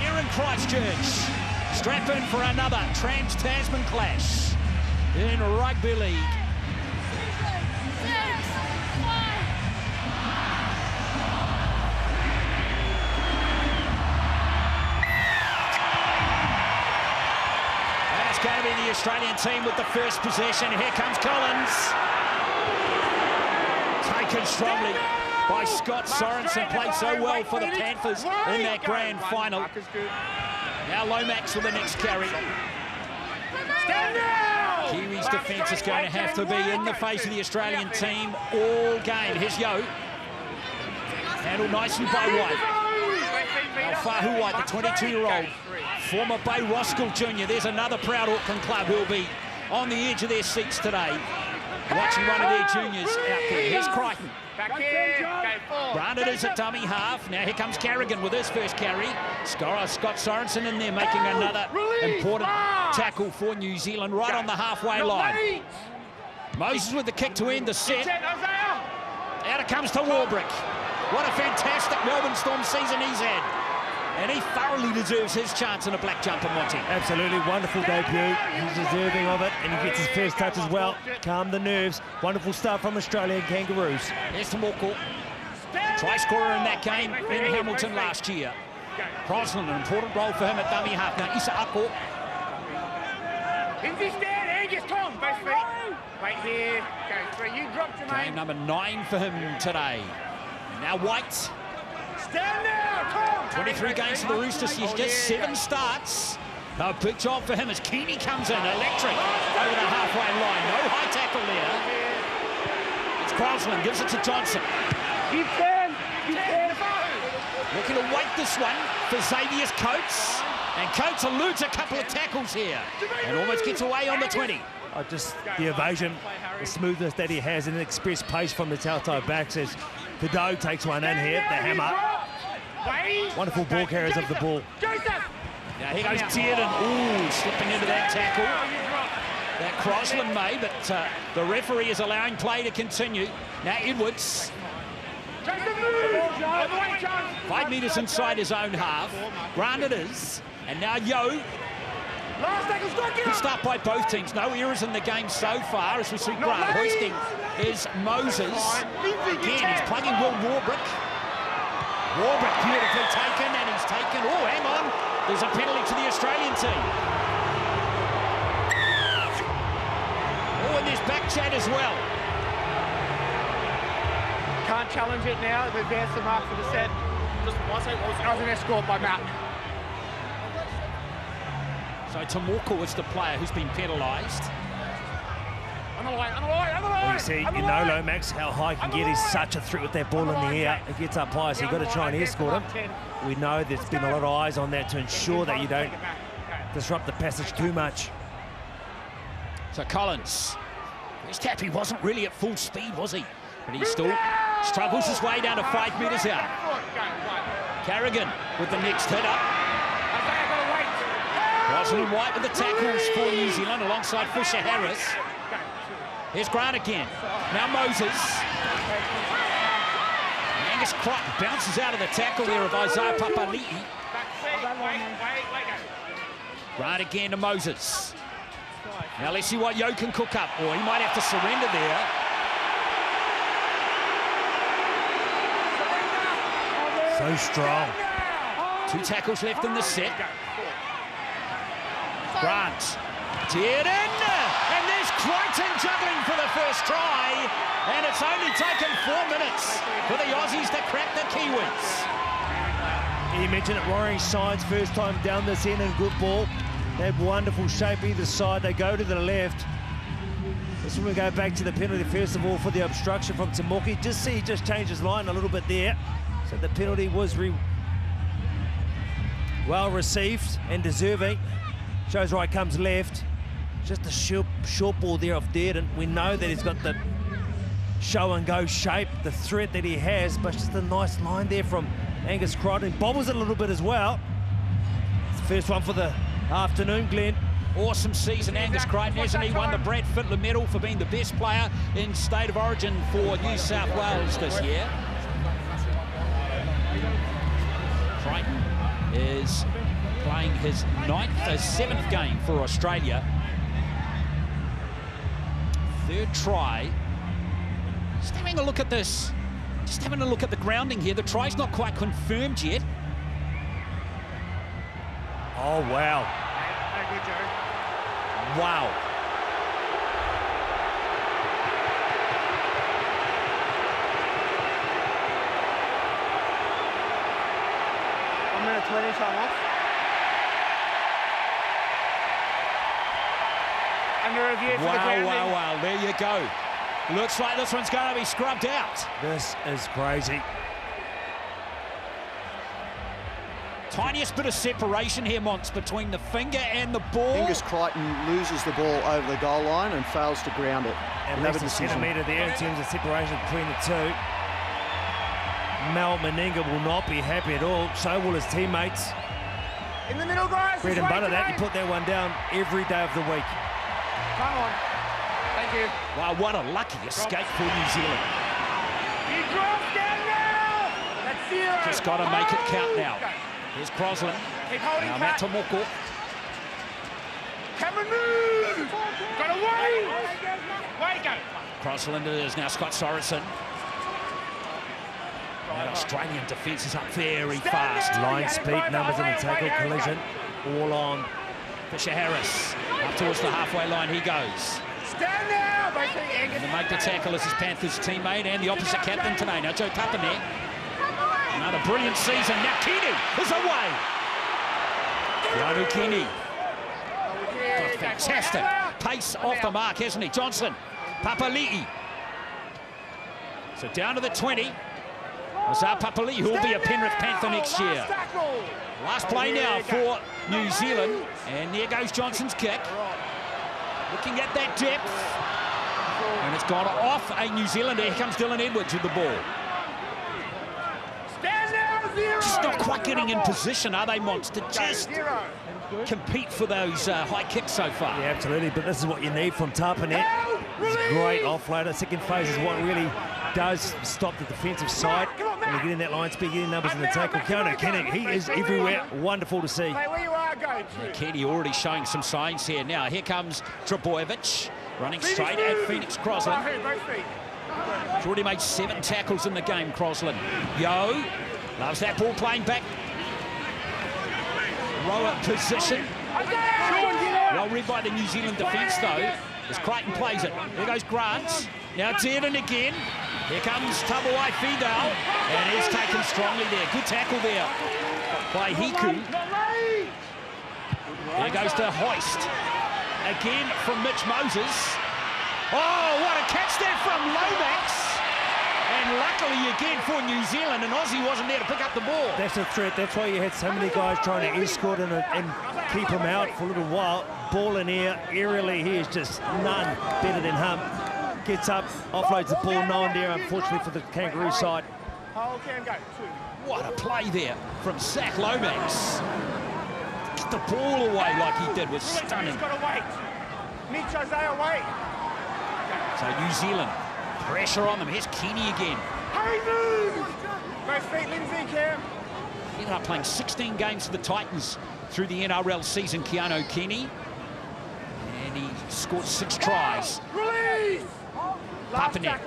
here in Christchurch. Strap in for another Trans-Tasman clash in Rugby League. And it's going to be the Australian team with the first possession. Here comes Collins. Taken strongly by Scott Sorensen, played so well for the Panthers in that grand final. Now Lomax with the next carry. Kiwis defence is going to have to be in the face of the Australian team all game. Here's Yo. Handled nicely by White. Alfahu White, the 22-year-old, former Bay Roskill Junior. There's another proud Auckland club who'll be on the edge of their seats today, watching one of their juniors out there. Here's Crichton. Granted is a dummy half. Now here comes Carrigan with his first carry. Scott Sorensen in there making another important tackle for New Zealand right on the halfway line. Moses with the kick to end the set. Out it comes to Warbrick. What a fantastic Melbourne Storm season he's had. And he thoroughly deserves his chance in a black jumper, Monty. Absolutely wonderful debut. He's deserving of it, and he gets his first touch as well. Calm the nerves. Wonderful start from Australian Kangaroos. Here's Tamoko. Try scorer in that game in Hamilton last year. Crosland, an important role for him at dummy half. Now Isa Ako. Game number 9 for him today. Now White. 23 games for the Roosters. He's just 7 starts. A big job for him as Keeney comes in, electric over the halfway line. No high tackle there. It's Crosland, gives it to Johnson. Looking to wait this one for Xavier's Coates. And Coates eludes a couple of tackles here and almost gets away on the 20. Just the evasion, the smoothness that he has, and an express pace from the Tautau backs as Cadeau takes one in here, the hammer. Wonderful ball carriers of the ball. Now here goes Tiernan, ooh, slipping into that tackle that Crosland made, but the referee is allowing play to continue. Now Edwards. 5 metres inside his own half. Grant it is. And now Yo. Good start by both teams. No errors in the game so far as we see Grant hoisting is Moses. Again, he's plugging Will Warbrick. Warbrick beautifully taken, and he's taken. Oh, hang on. There's a penalty to the Australian team. Oh, and there's back chat as well. Can't challenge it now. They've advanced the mark for the set. I was an escort by Matt. So Tamoko is the player who's been penalised. Well, you see, you know Lomax, how high he can get. He's such a threat with that ball in the air. He gets up high, so you've got to try and escort him. We know there's been a lot of eyes on that to ensure that you don't disrupt the passage too much. So Collins, his tap, he wasn't really at full speed, was he? But he still struggles his way down to 5 metres out. Carrigan with the next hit up. Crosland White with the tackles for New Zealand alongside Fisher Harris. Here's Grant again. Now Moses. Angus Crichton bounces out of the tackle there of Isaiah Papali'i. Grant again to Moses. Now let's see what Yo can cook up. Or he might have to surrender there. So strong. 2 tackles left in the set. Grant. Tiernan. And there's Crichton juggling for the first try. And it's only taken 4 minutes for the Aussies to crack the Kiwis. You mentioned it, roaring sides, first time down this end and good ball. They have wonderful shape either side. They go to the left. This one we go back to the penalty first of all for the obstruction from Tamoki. Just see he just changed his line a little bit there. So the penalty was well received and deserving. Shows right comes left. Just a short ball there off Dearden. We know that he's got the show and go shape, the threat that he has, but just a nice line there from Angus Crichton. Bobbles it a little bit as well. It's the first one for the afternoon, Glenn. Awesome season, Angus Crichton, hasn't he? Won the Brad Fittler medal for being the best player in State of Origin for New South Wales this year. Crichton is playing his seventh game for Australia. Third try. Just having a look at this. Just having a look at the grounding here. The try's not quite confirmed yet. Oh, wow. Very good, Joe. Wow. I'm going to 20 time off. Under review for the grounding. Wow. There you go. Looks like this one's going to be scrubbed out. This is crazy. Tiniest bit of separation here, Monts, between the finger and the ball. Angus Crichton loses the ball over the goal line and fails to ground it. At least a centimetre there in terms of separation between the two. Mal Meninga will not be happy at all. So will his teammates. In the middle, guys. Bread and butter that. You put that one down every day of the week. Come on. Thank you. Wow, what a lucky escape for New Zealand. You drop down now. That's 0. Just got to make it count now. Here's Crosland. Keep holding Now Pat. Matamoko. Cameron move. Got away. Way to go. Crosland is now Scott Sorensen. That Australian defence is up very fast. Line speed, numbers in the tackle, collision, all on. Fisher Harris up towards the halfway line he goes. Stand now. And to make the tackle is his Panthers teammate and the opposite captain today. Now Joe Papanet. Another brilliant season. Now Kini is away. Keanu Kini. Fantastic. Pace off the mark, hasn't he? Johnson. Papali'i. So down to the 20. Azar Papali'i, who will be a Penrith Panther next year. Last play now for New Zealand. And there goes Johnson's kick. Looking at that depth. And it's gone off a New Zealander. Here comes Dylan Edwards with the ball. Just not quite getting in position, are they, Monts, to just compete for those high kicks so far? Yeah, absolutely, but this is what you need from Tapanet. He's a great offloader. Second phase is what really does stop the defensive side. When you get in that line speed, getting numbers in the tackle. Keanu Kenny, he is everywhere. Wonderful to see. Kenny already showing some signs here. Now, here comes Trbojevic, running straight at Phoenix Crosland. He's already made 7 tackles in the game, Crosland. Yo. Loves that ball playing back. Rower position. Well read by the New Zealand defence, though, as Crichton plays it. There goes Grant. Now Dearden again. Here comes Tabuai Fidel. And he's taken strongly there. Good tackle there by Hiku. There goes to Hoist. Again from Mitch Moses. Oh, what a catch there from Lomax. And luckily again for New Zealand, and Aussie wasn't there to pick up the ball. That's a threat. That's why you had so many guys trying to escort and keep him out for a little while. Ball in air, aerially, he is just none better than him. Gets up, offloads the ball, no one there, unfortunately, for the Kangaroo side. What a play there from Zach Lomax. Get the ball away like he did was stunning. So New Zealand. Pressure on them. Here's Keeney again. Hurry, move! Both feet, Lindsay, Cam. He ended up playing 16 games for the Titans through the NRL season, Keanu Keeney. And he scored 6 tries. Release! Papanet.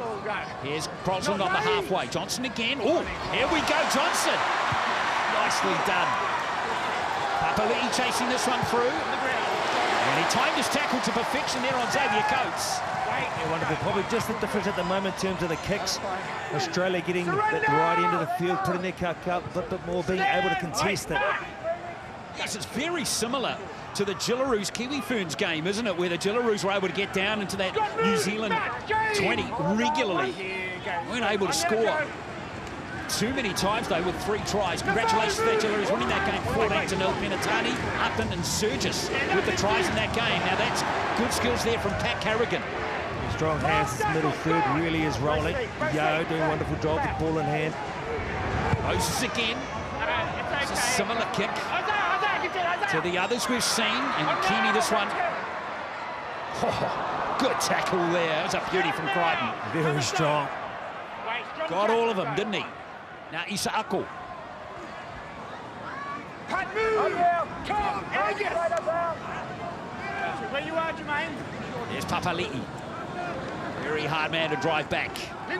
Here's Crosland on the halfway. Johnson again. Oh, here we go, Johnson. Nicely done. Papali'i chasing this one through. And he timed his tackle to perfection there on Xavier Coates. Yeah, wonderful. Probably just the difference at the moment in terms of the kicks. Australia getting the right end of the field, putting their kick up, a bit more, being able to contest it. Yes, it's very similar to the Gillaroos Kiwi Ferns game, isn't it? Where the Gillaroos were able to get down into that New Zealand 20 regularly. Weren't able to score too many times, though, with 3 tries. Congratulations to the Gillaroos winning that game 14-0. Penatani, Upton and Surgis with the tries in that game. Now, that's good skills there from Pat Carrigan. Strong hands, this middle third really is rolling. Yo doing a wonderful job with ball in hand. Moses again. It's a similar kick to the others we've seen. And Keeney this one. Oh, good tackle there. It was a beauty from Crichton. Very strong. Got all of them, didn't he? Now Issa Ako. Where you are, Jermaine? There's Papali'i. Very hard man to drive back.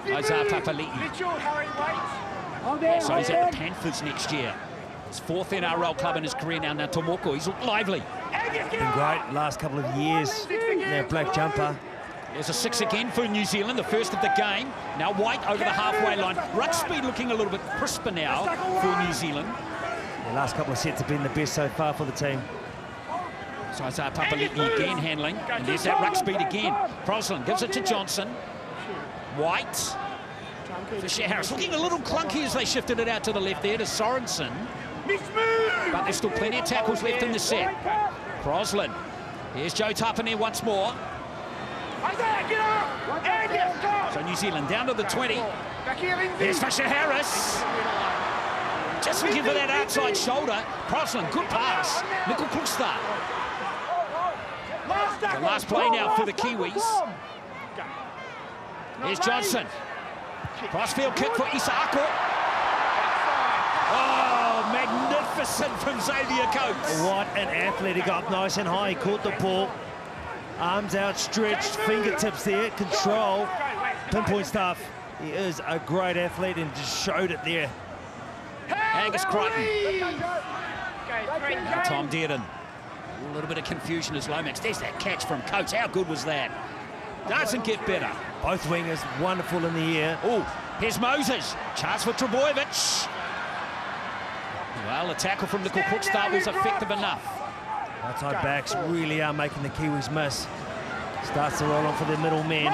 Isaiah Papali'i. Mitchell, Harry White. So he's at the Panthers next year. His 4th NRL club in his career now. Now Tomoko, he's looked lively. Been great last couple of years in that black jumper. There's a 6 again for New Zealand, the first of the game. Now White over the halfway line. Ruck speed looking a little bit crisper now for New Zealand. The last couple of sets have been the best so far for the team. So Isaiah Papali'i again handling. And there's that ruck speed again. Crosland gives it to Johnson. White. Fisher Harris looking a little clunky as they shifted it out to the left there to Sorensen. But there's still plenty of tackles left in the set. Crosland. Here's Joe Tapane once more. So New Zealand down to the 20. There's Fisher Harris. Just looking for that outside shoulder. Crosland, good pass. Nickel Klusta. The last play now for the Kiwis. Here's Johnson. Crossfield kick for Isaako. Oh, magnificent from Xavier Coates. What an athlete. He got up nice and high. He caught the ball. Arms outstretched, fingertips there, control, pinpoint stuff. He is a great athlete and just showed it there. Angus Crichton. Now Tom Dearden. A little bit of confusion as Lomax. There's that catch from Coates. How good was that? Doesn't get better. Both wingers wonderful in the air. Oh, here's Moses. Chance for Trebojevic. Well, the tackle from Nickel Klusta was effective enough. Outside backs really are making the Kiwis miss. Starts to roll on for the middle men.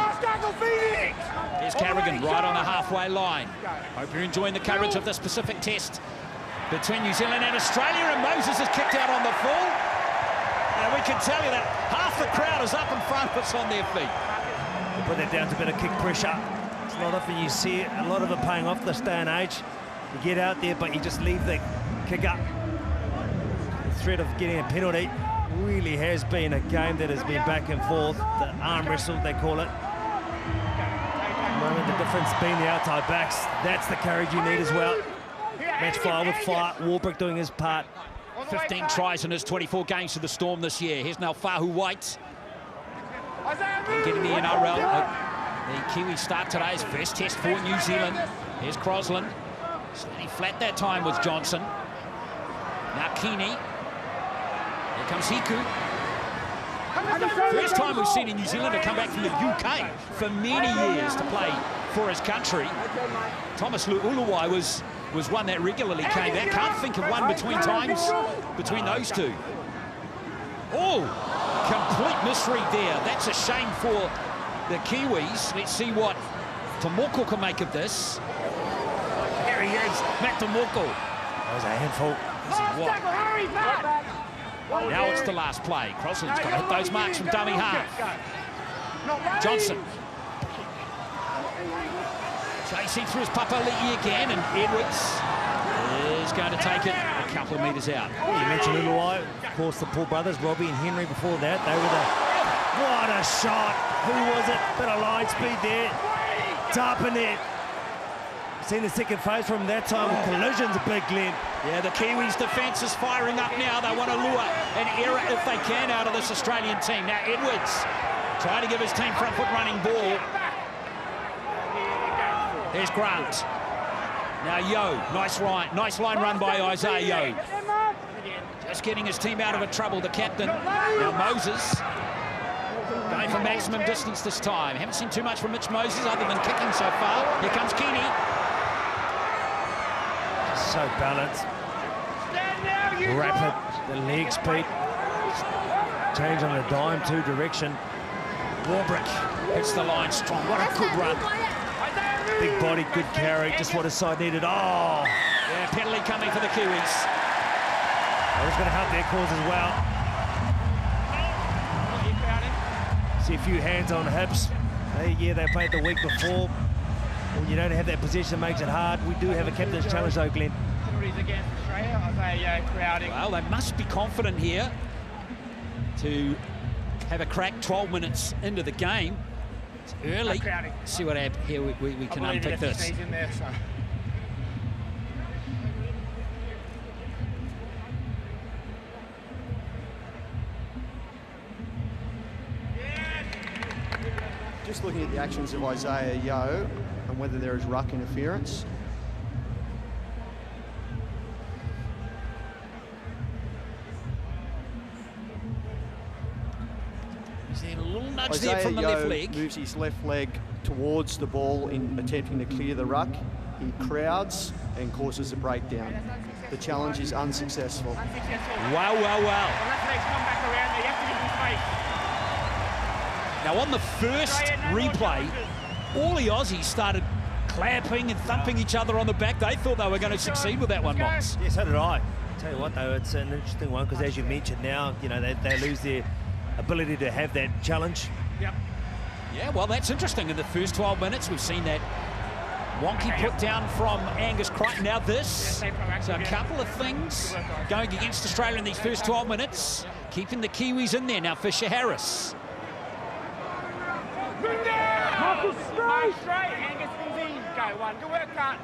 There's Carrigan right on the halfway line. Hope you're enjoying the coverage of this Pacific Test between New Zealand and Australia, and Moses is kicked out on the full. And we can tell you that half the crowd is up in front of us on their feet. We'll put that down to a bit of kick pressure. It's not often you see it, a lot of it paying off this day and age. You get out there, but you just leave the kick up. The threat of getting a penalty really has been a game that has been back and forth. The arm wrestle, they call it. At the moment, the difference being the outside backs. That's the courage you need as well. Match fire with fire. Warbrick doing his part. 15 tries in his 24 games for the Storm this year. Here's now Fahu White. And getting the NRL. The Kiwis start today's first test for New Zealand. Here's Crosland. Standing flat that time with Johnson. Now Keeney. Here comes Hiku. First time we've seen a New Zealander come back from the UK for many years to play for his country. Thomas Lu'uluwai was one that regularly came back. Can't think of one between those two. Oh, complete misread there. That's a shame for the Kiwis. Let's see what Tomoko can make of this. There he is, Matt Tomoko. That was a handful. Now it's the last play. Crosland's got to hit those marks from dummy half. Johnson. Chasing through his Papali'i again, and Edwards is going to take it a couple of metres out. You mentioned Uluwai, of course, the Paul brothers, Robbie and Henry before that. They were the... What a shot! Who was it? Bit of line speed there. Tapane. Seen the second phase from that time with collisions, a big Glenn. Yeah, the Kiwis' defence is firing up now. They want to lure an error if they can out of this Australian team. Now Edwards trying to give his team front foot running ball. There's Grant. Now Yo, nice line run by Isaiah Yo. Just getting his team out of a trouble, the captain. Now Moses going for maximum distance this time. Haven't seen too much from Mitch Moses other than kicking so far. Here comes Keeney. So balanced. Rapid, the leg speed. Change on a dime, two direction. Warbrick hits the line strong. What a good run. Big body, good carry, just what his side needed. Oh! Yeah, penalty coming for the Kiwis. That was going to help their cause as well. See a few hands on hips. They played the week before. When you don't have that position, it makes it hard. We do have a captain's challenge though, Glenn. Well, they must be confident here to have a crack 12 minutes into the game. It's early. See what here we can unpick this. Just looking at the actions of Isaiah Yeo and whether there is ruck interference. He's had a little nudge Isaiah there from the Yeo left leg. moves his left leg towards the ball in attempting to clear the ruck. He crowds and causes a breakdown. The challenge is unsuccessful. Wow, wow, wow. The left leg's come back around there. You have to give him space. Now on the first replay, all the Aussies started clapping and thumping each other on the back. They thought they were going to succeed with that one, Mox. Yeah, so did I. Tell you what, though, it's an interesting one because, as you mentioned now, you know, they lose their ability to have that challenge. Yep. Yeah, well, that's interesting. In the first 12 minutes, we've seen that wonky put down from Angus Crichton. Now this, so a couple of things going against Australia in these first 12 minutes, keeping the Kiwis in there. Now Fisher Harris. Bring down! Mark straight. Angus comes in. Go one. Good work, cut.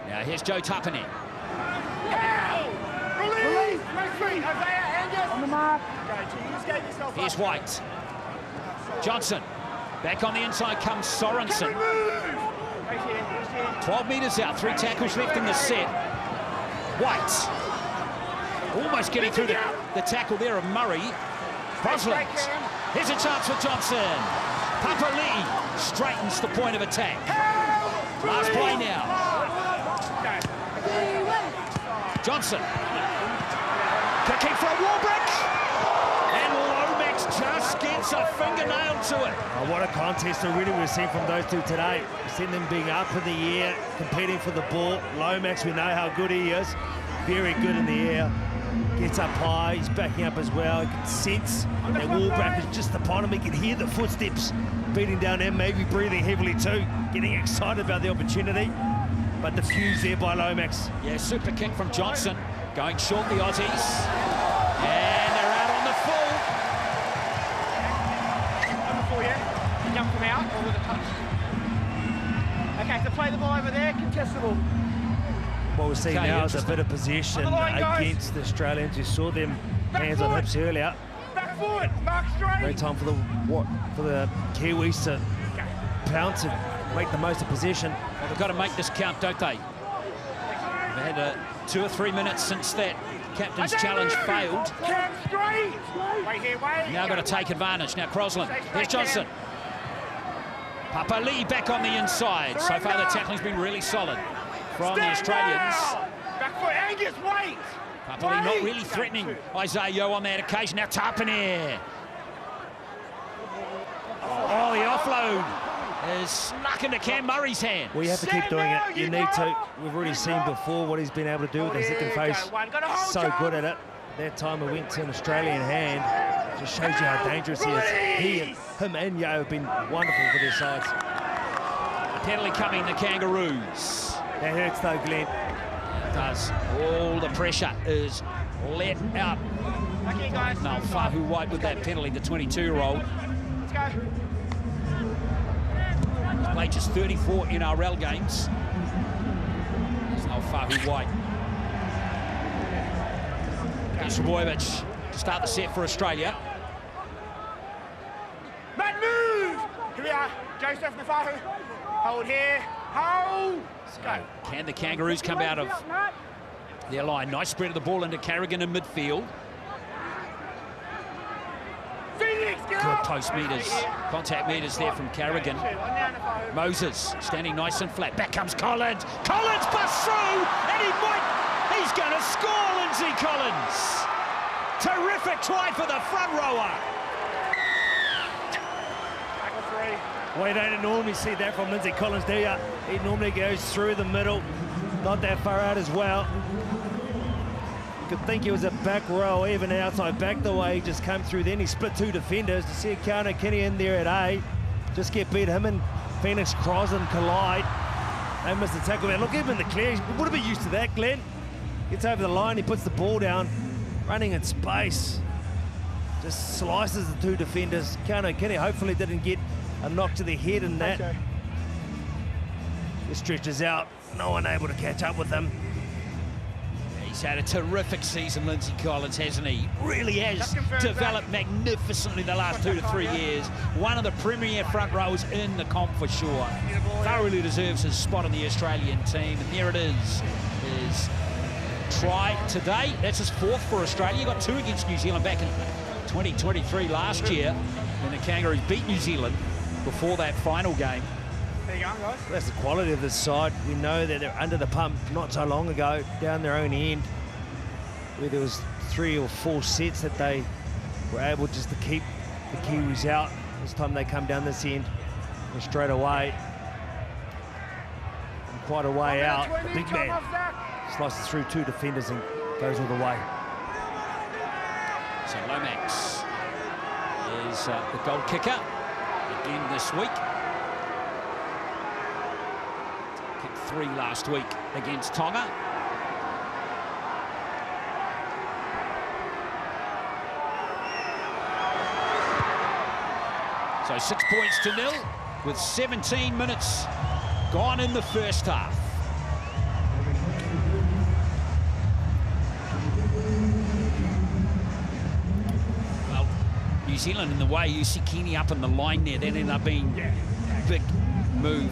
Now here's Joe Tapine. Release! Next feet. Isaiah, Angus. On the mark. Go, G. You just gave yourself Here's up. White. Johnson. Back on the inside comes Sorensen. 12 metres out, 3 tackles left in the set. White. Almost getting through the tackle there of Murray. Brosland. Here's a chance for Johnson. Papali straightens the point of attack. Last play now. Johnson. Kicking for a wall break. And Lomax just gets a fingernail to it. Oh, what a contest already we've seen from those two today. We've seen them being up in the air, competing for the ball. Lomax, we know how good he is. Very good in the air. Gets up high, he's backing up as well. You can sense that Warbrack is just upon him. He can hear the footsteps beating down him, maybe breathing heavily too. Getting excited about the opportunity. But the fuse there by Lomax. Yeah, super kick from Johnson. Going short, the Aussies. And they're out on the full. Number 4, yeah? Jump them out or with a touch. Okay, so play the ball over there, contestable. What we're seeing now is a bit of possession against the Australians. You saw them hands on hips earlier. Back foot, mark straight. Great time for the Kiwis to pounce and make the most of possession. Well, they've got to make this count, don't they? They've had 2 or 3 minutes since that captain's challenge failed. Cam straight. Wait here, wait. Now got to take advantage. Now Crosland. Here's Johnson. Papali back on the inside. So far the tackling's been really solid from the Australians. Back foot, Angus, wait. Papali not really threatening Isaiah Yeo on that occasion. Now Tapine. Oh, the offload is snuck into Cam Murray's hand. Well, you have to keep doing it. You need to. We've already seen before what he's been able to do with the second phase. So good at it. That time it went to an Australian hand. Just shows you how dangerous he is. Him and Yeo have been wonderful for their sides. Penalty coming, the Kangaroos. That hurts though, Glenn. It does. All the pressure is let out. Okay, guys. Now Fahu White with that penalty, the 22-year-old. Let's go. He's played just 34 NRL games. It's now Fahu White. Srebojevic to start the set for Australia. Matt, move! Here we are. Joseph Nafahu. Hold here. Hold. So, can the Kangaroos come out of their line? Nice spread of the ball into Carrigan in midfield. Phoenix, get Good up. post meters, contact meters there from Carrigan. Moses standing nice and flat. Back comes Collins. Collins busts through, and he's going to score, Lindsay Collins. Terrific try for the front rower. Tackle 3. Well, you don't normally see that from Lindsay Collins, do you? He normally goes through the middle, not that far out as well. You could think he was a back row, even outside back the way he just came through. Then he split 2 defenders. To see Keanu Kenny in there at A, just get beat. Him and Phoenix Crosland collide. They missed the tackle there. Look, even the clear, he would have been used to that, Glenn. Gets over the line, he puts the ball down, running in space. Just slices the 2 defenders. Keanu Kenny hopefully didn't get a knock to the head in that. Okay. He stretches out, no one able to catch up with him. He He's had a terrific season, Lindsay Collins, hasn't he? Really has developed magnificently the last 2 to 3 years. One of the premier front rows in the comp for sure. Thoroughly deserves his spot on the Australian team. And there it is. His try today. That's his 4th for Australia. He got 2 against New Zealand back in 2023 last year when the Kangaroos beat New Zealand before that final game. There you go, guys. That's the quality of this side. We know that they're under the pump not so long ago, down their own end, where there was 3 or 4 sets that they were able just to keep the Kiwis out. This time they come down this end and straight away, and quite a way out. The big man slices through 2 defenders and goes all the way. So Lomax is the goal kicker again this week. Kicked 3 last week against Tonga. So 6 points to 0 with 17 minutes gone in the first half. Well, New Zealand in the way, you see Keeney up in the line there. That ended up being a big move.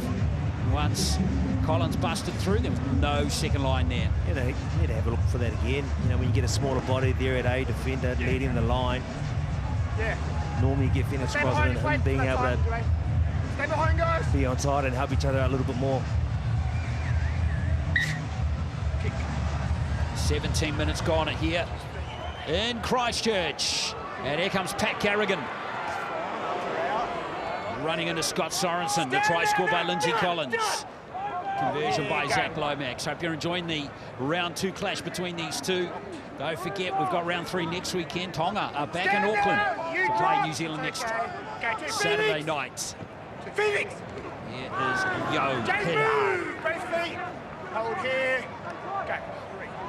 Once Collins busted through, there was no second line there. You know, you need to have a look for that again. You know, when you get a smaller body there at A defender leading the line. Yeah. Normally you get Phoenix Crosland and him being able to stay behind, guys. be on side and help each other out a little bit more. 17 minutes gone here in Christchurch. And here comes Pat Carrigan. Running into Scott Sorensen. The try scored by Lindsay Collins. Conversion by Zach Lomax. Hope you're enjoying the round 2 clash between these two. Don't forget, we've got round 3 next weekend. Tonga are back in Auckland to play New Zealand next Saturday night. Phoenix. Here is Yo. Hold here.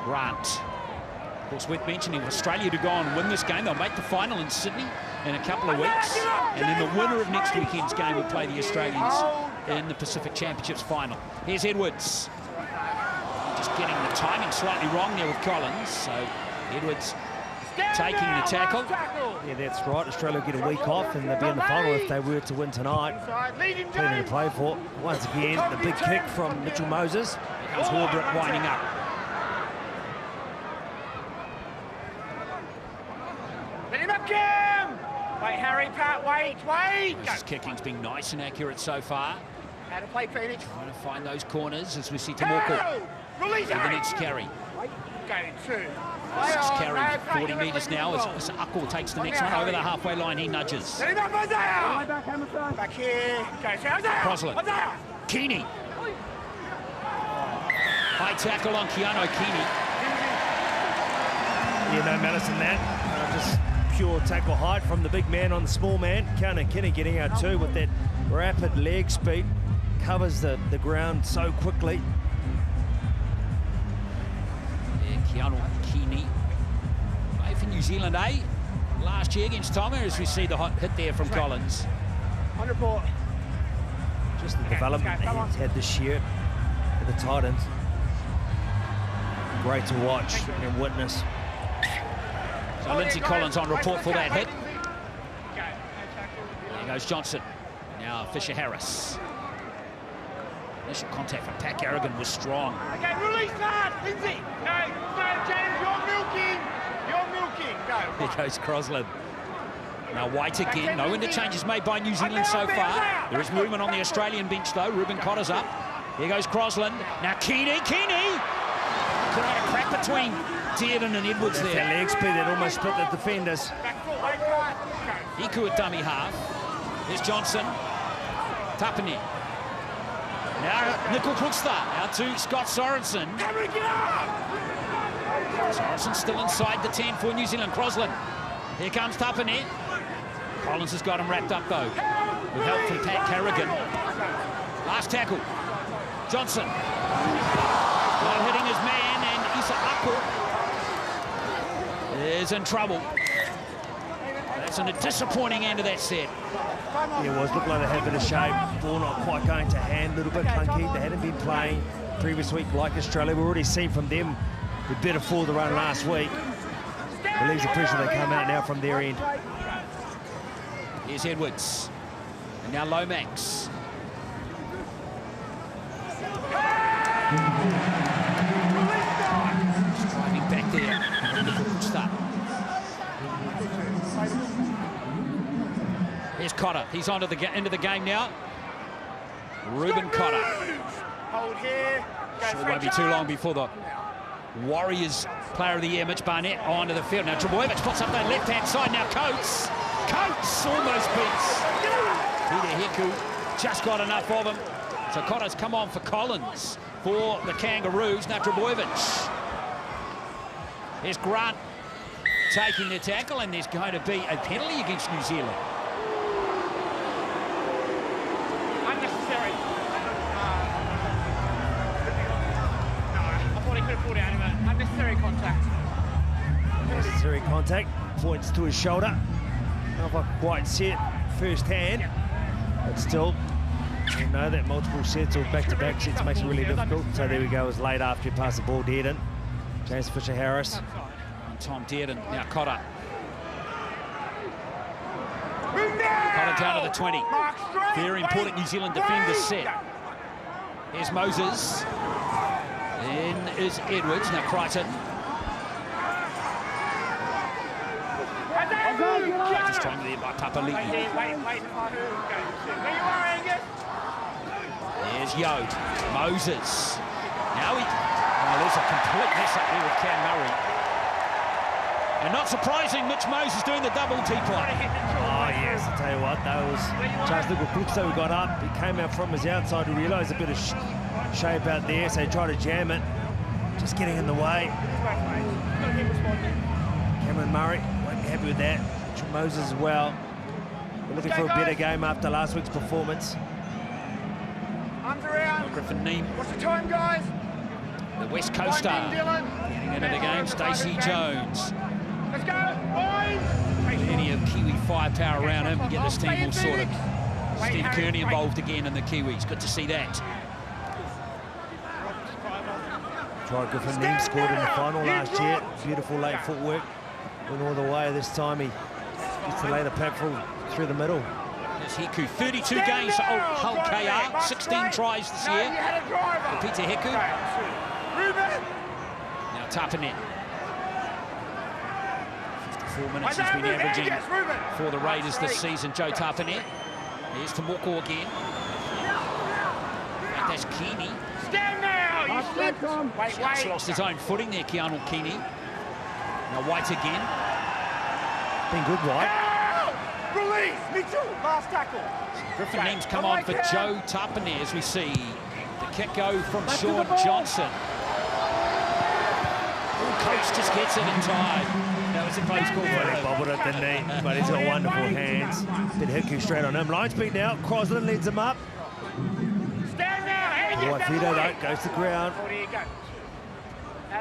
Grant. Of course, worth mentioning, Australia to go and win this game. They'll make the final in Sydney in a couple of weeks. And then the winner of next weekend's game will play the Australians in the Pacific Championships final. Here's Edwards. Just getting the timing slightly wrong there with Collins. So Edwards taking the tackle. Yeah, that's right. Australia will get a week off and they'll be in the final if they were to win tonight. Plenty to play for. Once again, the big kick from Mitchell Moses. Here comes Warbrick winding up. Let him up, Kim! Wait, Harry, Pat, wait! This kicking's been nice and accurate so far. How to play Phoenix. Trying to find those corners as we see Tomoko with the next carry. Going 2. Six carry, 40 metres now as Akko takes the next one over the halfway line. He nudges. Let him up, Isaiah! Back here. Go, Isaiah! Crosland. Isaiah! Keeney. High tackle on Keanu Keeney. Yeah, no malice in that. Just pure tackle height from the big man on the small man. Keanu Keeney getting out too with that rapid leg speed. Covers the ground so quickly. Yeah, Keanu Keeney. Played for New Zealand, eh? Last year against Tonga, as we see the hot hit there from Collins. On report. Just the development that he's had this year for the Titans. Great to watch and witness. So Lindsay Collins on report for that hit. There goes Johnson. Now Fisher-Harris. Initial contact from Pat Carrigan was strong. Okay, release that, Lindsay. No, James, you're milking. Go. Here goes Crosland. Now White again. No interchanges made by New Zealand so far. There is movement on the Australian bench though. Ruben Cotter's up. Here goes Crosland. Now Keeney. Could have had a crack between Dearden and Edwards there. That leg speed that almost split the defenders. Iku at dummy half. Here's Johnson. Tapani. Now Nickel Krugstad. Out to Scott Sorensen. Sorensen still inside the 10 for New Zealand. Crosland. Here comes Tapani. Collins has got him wrapped up though, with help from Pat Carrigan. Last tackle. Johnson. Not hitting his man, and Isa Akko is in trouble. That's a disappointing end of that set. Yeah, it was. Looked like they had a bit of shape. Ball not quite going to hand, a little bit clunky. They hadn't been playing previous week like Australia. We've already seen from them with better for the run last week. Relieves the pressure they come out now from their end. Here's Edwards. And now Lomax. Driving back there. Start. Here's Cotter. He's onto the into the game now. Ruben Cotter. Hold here. Sure won't be too long before the Warriors Player of the Year, Mitch Barnett, onto the field. Now Trebojevic puts up that left-hand side. Now Coates almost beats Peter Hiku. Just got enough of him. So Cotter's come on for Collins for the Kangaroos. Now Trebojevic. Here's Grant taking the tackle, and there's going to be a penalty against New Zealand. Unnecessary. No, I thought he could have pulled out of it. Unnecessary contact. Unnecessary contact. Points to his shoulder. Not quite set first hand, but still, you know that multiple sets or back-to-back sets makes it really difficult. So there we go, it was late after he passed the ball, Dearden. James Fisher-Harris. And Tom Dearden, now Cotter. Cotter down to the 20. Very important New Zealand defenders set. Here's Moses. In is Edwards, now Crichton. Just trying to by Papali'i. Wait. Where you are, Angus? There's Yode. Moses. Now there's a complete mess up there with Cam Murray. And not surprising, Mitch Moses doing the double T-play. Oh yes, I tell you what, that was just little Calypso who got up. He came out from his outside, he realised a bit of shape out there, so he tried to jam it. Just getting in the way. Cameron Murray won't be happy with that. Moses as well. We're looking for a better game after last week's performance. Arms around. Griffin Neem. What's the time, guys? The West Coaster getting into the game. Stacey Jones. Let's go. Boys. Plenty of Kiwi firepower around him to get this team all sorted. Steve Kearney involved again in the Kiwis. Good to see that. Try Griffin Neem scored in the final last year. Beautiful late footwork. Went all the way this time. He gets to lay the platform through the middle. There's Hiku. 32 games for Hull KR. 16 tries this year for Peter Hiku. Now Tapanet. 54 minutes he's been averaging for the Raiders this season, Joe Tapanet. Here's Tomoko again. That's Keeney. Stand now, you slipped. Just lost his own footing there, Keanu Keeney. Now White again. Been good, White. Release, me too. Last tackle. Griffin Neem's come on for Joe Tapanet as we see the kick go from Sean Johnson. Coach just gets it in time. That was a close call for him. He bobbled at the knee, but he's got wonderful hands. Bit Hiku straight on him. Line speed now. Crosland leads him up. Stand now. White Fido though goes to the ground.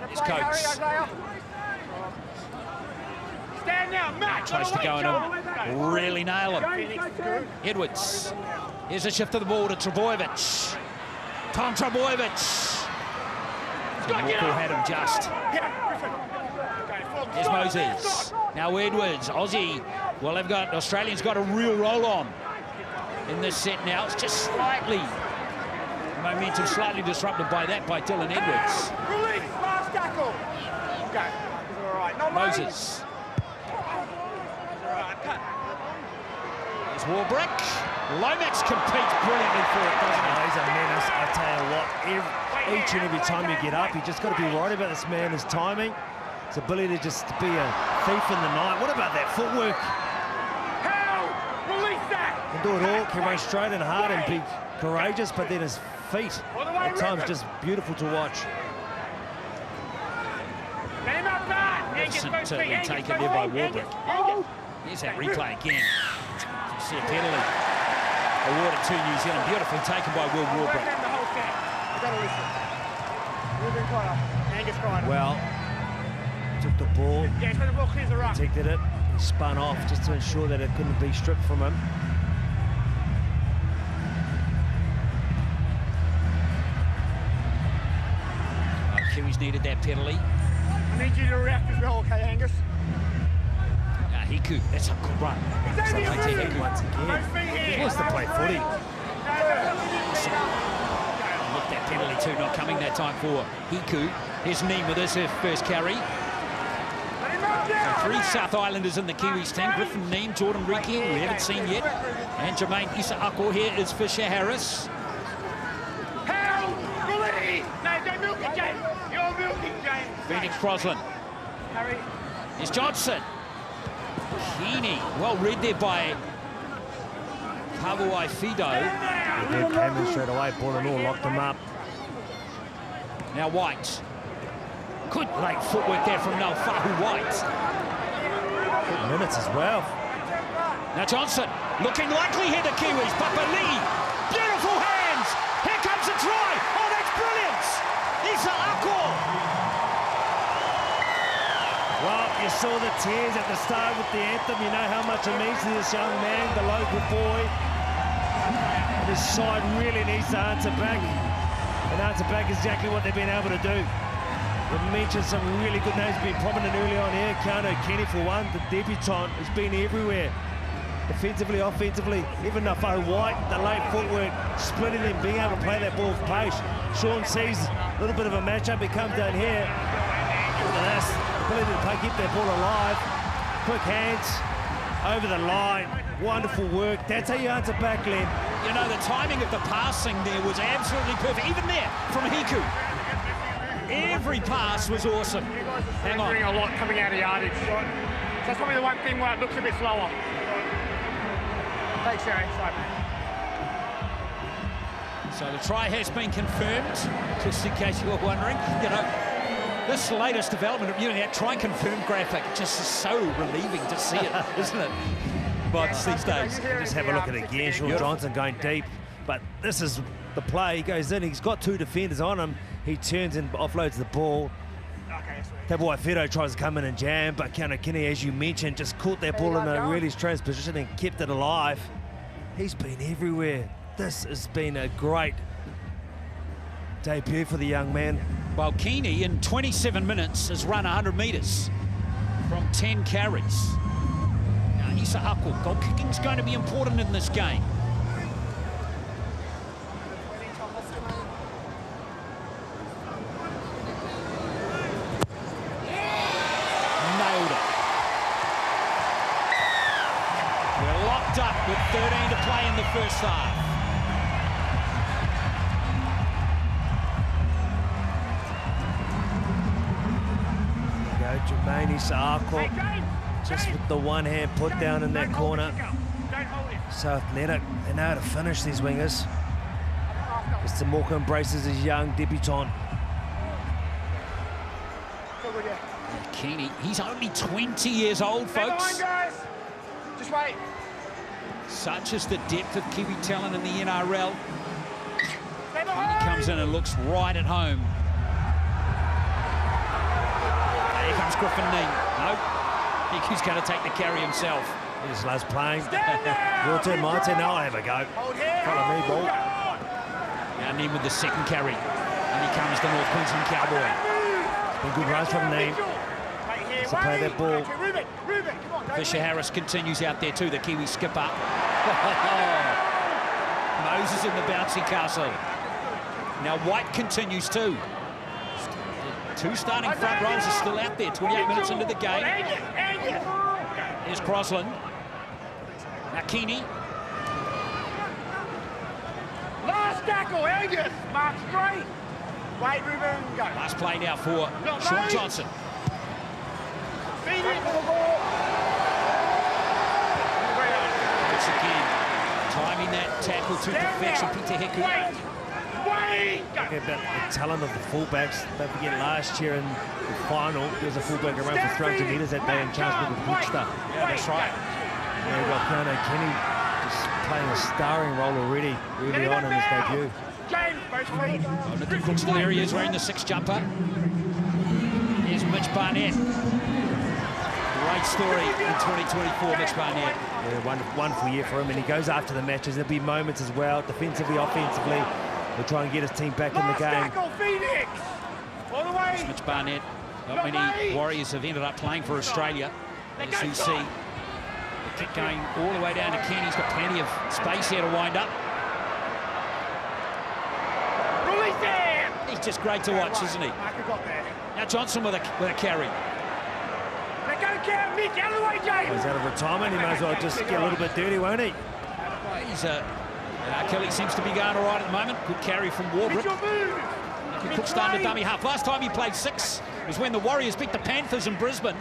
Here's Coates. Stand now, Matt. Tries to go in and really nail him. Edwards. Here's a shift of the ball to Trebojevic. Tom Trebojevic. Walker had him just. Here's Moses. Now Edwards. Aussie. Well, Australians got a real roll on in this set now. It's just slightly, momentum slightly disrupted by that by Dylan Edwards. Release, last tackle. Okay, all right. No Moses. There's Warbrick. Lomax competes brilliantly for it, doesn't he? He's a menace, I tell you what. Each and every time you get up, you just got to be worried about this man, his timing, his ability to just be a thief in the night. What about that footwork? How? Release that. Can do it all, can run straight and hard and be courageous, but then his feet at times just beautiful to watch. Let him up, Matt. Magnificent taken there by Warbrick. Here's that replay again. You see a penalty awarded to New Zealand. Beautifully taken by Will Warbrick. Well, took the ball, protected it, he spun off just to ensure that it couldn't be stripped from him. Kiwis needed that penalty. I need you to react as well, okay, Angus? Hiku, that's a good run. So Hiku once again. He wants to play footy. Look, that penalty too, not coming that time for Hiku. Here's Neem with his first carry. So 3 South Islanders in the Kiwis team. Griffin Neem, Jordan Riki, we haven't seen yet. And Jermaine Issa-Ako here is Fisher Harris. No, don't milk it, James. You're milking, James. Phoenix Crosland. Harry. Here's Johnson. Keeney, well read there by Kavuai Fido. They came in straight away, ball and all, locked him up. Now White. Good late footwork there from Nalfahu White. Good minutes as well. Now Johnson, looking likely here, the Kiwis, but Lee, beautiful hands. Here comes a try. Oh, that's brilliant. Issa-Ako. Well, you saw the tears at the start with the anthem. You know how much it means to this young man, the local boy. And his side really needs to answer back. And answer back is exactly what they've been able to do. We've mentioned some really good names being prominent early on here. Keanu Kenny, for one, the debutant, has been everywhere. Defensively, offensively, even Nafau White, the late footwork, splitting him, being able to play that ball with pace. Sean sees a little bit of a matchup. He comes down here. Look at this. Ability to keep that ball alive. Quick hands over the line. Wonderful work. That's how you answer back, Glenn. You know, the timing of the passing there was absolutely perfect. Even there from Hiku. Every pass was awesome. Hang on. A lot coming out of yardage. So that's probably the one thing where it looks a bit slower. Thanks, Sherry. Sorry, mate. So the try has been confirmed, just in case you were wondering. You know, this latest development of, you know, that try confirm graphic just is so relieving to see it, isn't it? But these days. Just have a look at it again. Sean Johnson going deep. But this is the play. He goes in. He's got 2 defenders on him. He turns and offloads the ball. Tabuai Fido tries to come in and jam, but Keanu Kenny, as you mentioned, just caught that ball in a really strange position and kept it alive. He's been everywhere. This has been a great debut for the young man. Well, Keeney in 27 minutes has run 100 metres from 10 carries. Now, Issa-Ako, goal kicking's going to be important in this game. Nailed it. We're locked up with 13 to play in the first half. Jermaine Issa-Ako, just with the one hand put down in that corner. So athletic, they know how to finish, these wingers. As Tamoka embraces his young debutant. Keeney, he's only 20 years old, folks. Just wait. Such is the depth of Kiwi talent in the NRL. Keeney comes in and looks right at home. Here comes Griffin Neem. No, he's going to take the carry himself. He just loves playing. Your turn, my turn. Now I have a go. Follow me, ball. Now Neem with the second carry. And he comes the North Queensland Cowboy. Been good runs from Neem. To play that ball. Fisher Harris continues out there too, the Kiwi skipper. Moses in the bouncy castle. Now White continues too. 2 starting front rows are still out there, 28 minutes into the game. Here's Crosland. Now Keeney. Last tackle, Angus. Mark straight. Wait, Ruben, go. Last play now for Sean Johnson. Feed it to the ball. Once again, timing that tackle to perfection, Peter Hiku. About the talent of the fullbacks. Don't forget last year in the final, there was a fullback around for 300 metres that day in Charles with Woodster. Yeah, that's right. Yeah, we've got Keanu Kenny just playing a starring role already, early on in his debut. Still there he is wearing the 6 jumper. Here's Mitch Barnett. Great story in 2024, Mitch Barnett. Yeah, wonderful year for him, and he goes after the matches. There'll be moments as well, defensively, offensively. We'll try and get his team back in the game. Mitch Barnett Not many Warriors have ended up playing for Australia. As you see, the kick going all the way down to Ken. He's got plenty of space here to wind up. He's just great to watch, isn't he? Now Johnson with a carry. He's out of retirement. He may as well just get a little bit dirty, won't he? He's Kelly seems to be going all right at the moment. Good carry from Warbrick. Cook starting to dummy half. Last time he played 6 was when the Warriors beat the Panthers in Brisbane.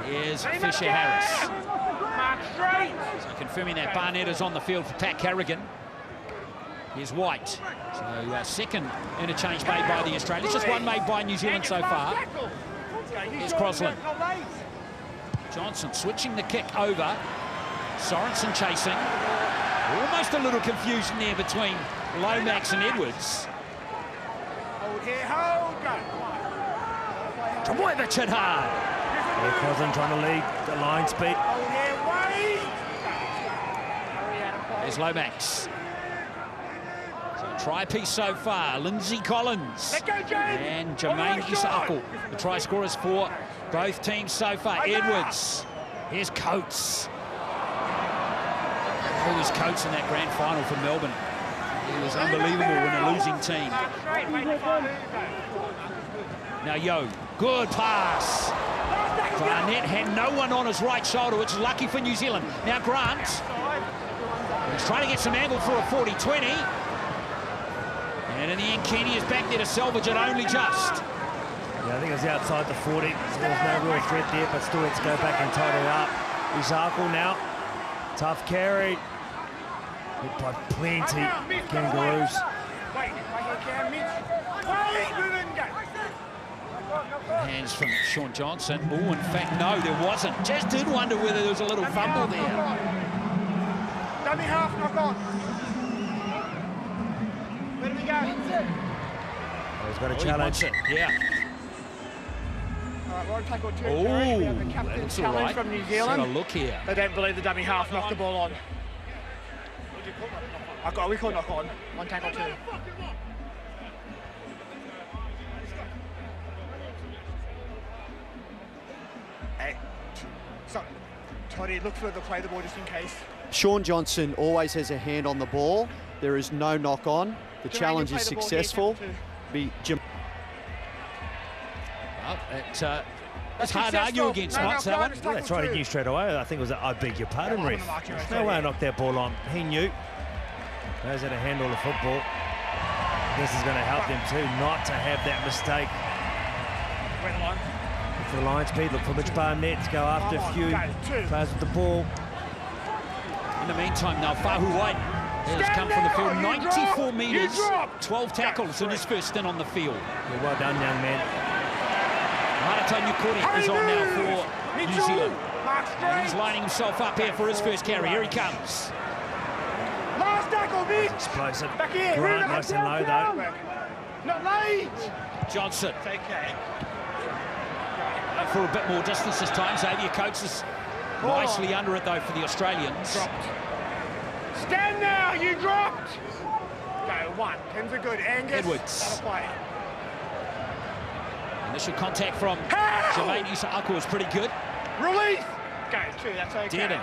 Here's Fisher Harris. So confirming that Barnett is on the field for Pat Carrigan. Here's White. So second interchange made by the Australians. Just one made by New Zealand so far. Here's Crosland. Johnson switching the kick over. Sorensen chasing. Almost a little confusion there between Lomax and Edwards. Tramoyevich hit hard. Crosland trying to lead the line speed. There's Lomax. So try piece so far. Lindsay Collins and Jermaine Isaac, the try scorers for both teams so far. Edwards. Here's Coates. Who was Coates in that grand final for Melbourne? He was unbelievable when a losing team. Now Yo, good pass. Barnett had no one on his right shoulder, which is lucky for New Zealand. Now Grant. He's trying to get some angle for a 40-20. And in the end, Kenny is back there to salvage it only just. Yeah, I think it was outside the 40. So there was no real threat there, but still had to go back and tidy it up. Isaac now. Tough carry. Hit by plenty. Kangaroos. Hands from Sean Johnson. Oh, in fact, no, there wasn't. Just did wonder whether there was a little fumble there. Dummy half, knock on. Where do we go? Oh, he's got a challenge. Yeah. All right, we're on tackle 2. Oh, we have the captain's that's challenge all right. from New Zealand. Have a look here. They don't believe the dummy half knocked the ball on. We call knock on tackle 2. Hey, so, Toddy, look for the play the ball just in case. Sean Johnson always has a hand on the ball. There is no knock on. The challenge is successful. It's hard to argue against, Mark. That's right, he knew straight away. I think it was, I beg your pardon, ref. There's no way I knocked that ball on. He knew. Knows how to handle the football. This is going to help them too, not to have that mistake. Look for the line speed, look for Mitch Barnett to go after a few players with the ball. In the meantime, now Fahu White has come from the field 94 metres, 12 tackles in his first stint on the field. Yeah, well done, young man. Marato Nukuri is on now for New Zealand. And he's lining himself up here for his first carry. Here he comes. Last tackle, Mitch. Explosive. Back here. Grant nice and low though. Not late. Johnson. It's okay. For a bit more distance this time. Xavier Coates is nicely under it though for the Australians. Dropped. Stand now, you dropped. Go, 1. Pins are good. Angus. Edwards. That'll play. Initial contact from Jermaine Isaac was pretty good. Release. Go, 2. That's okay. Dearden.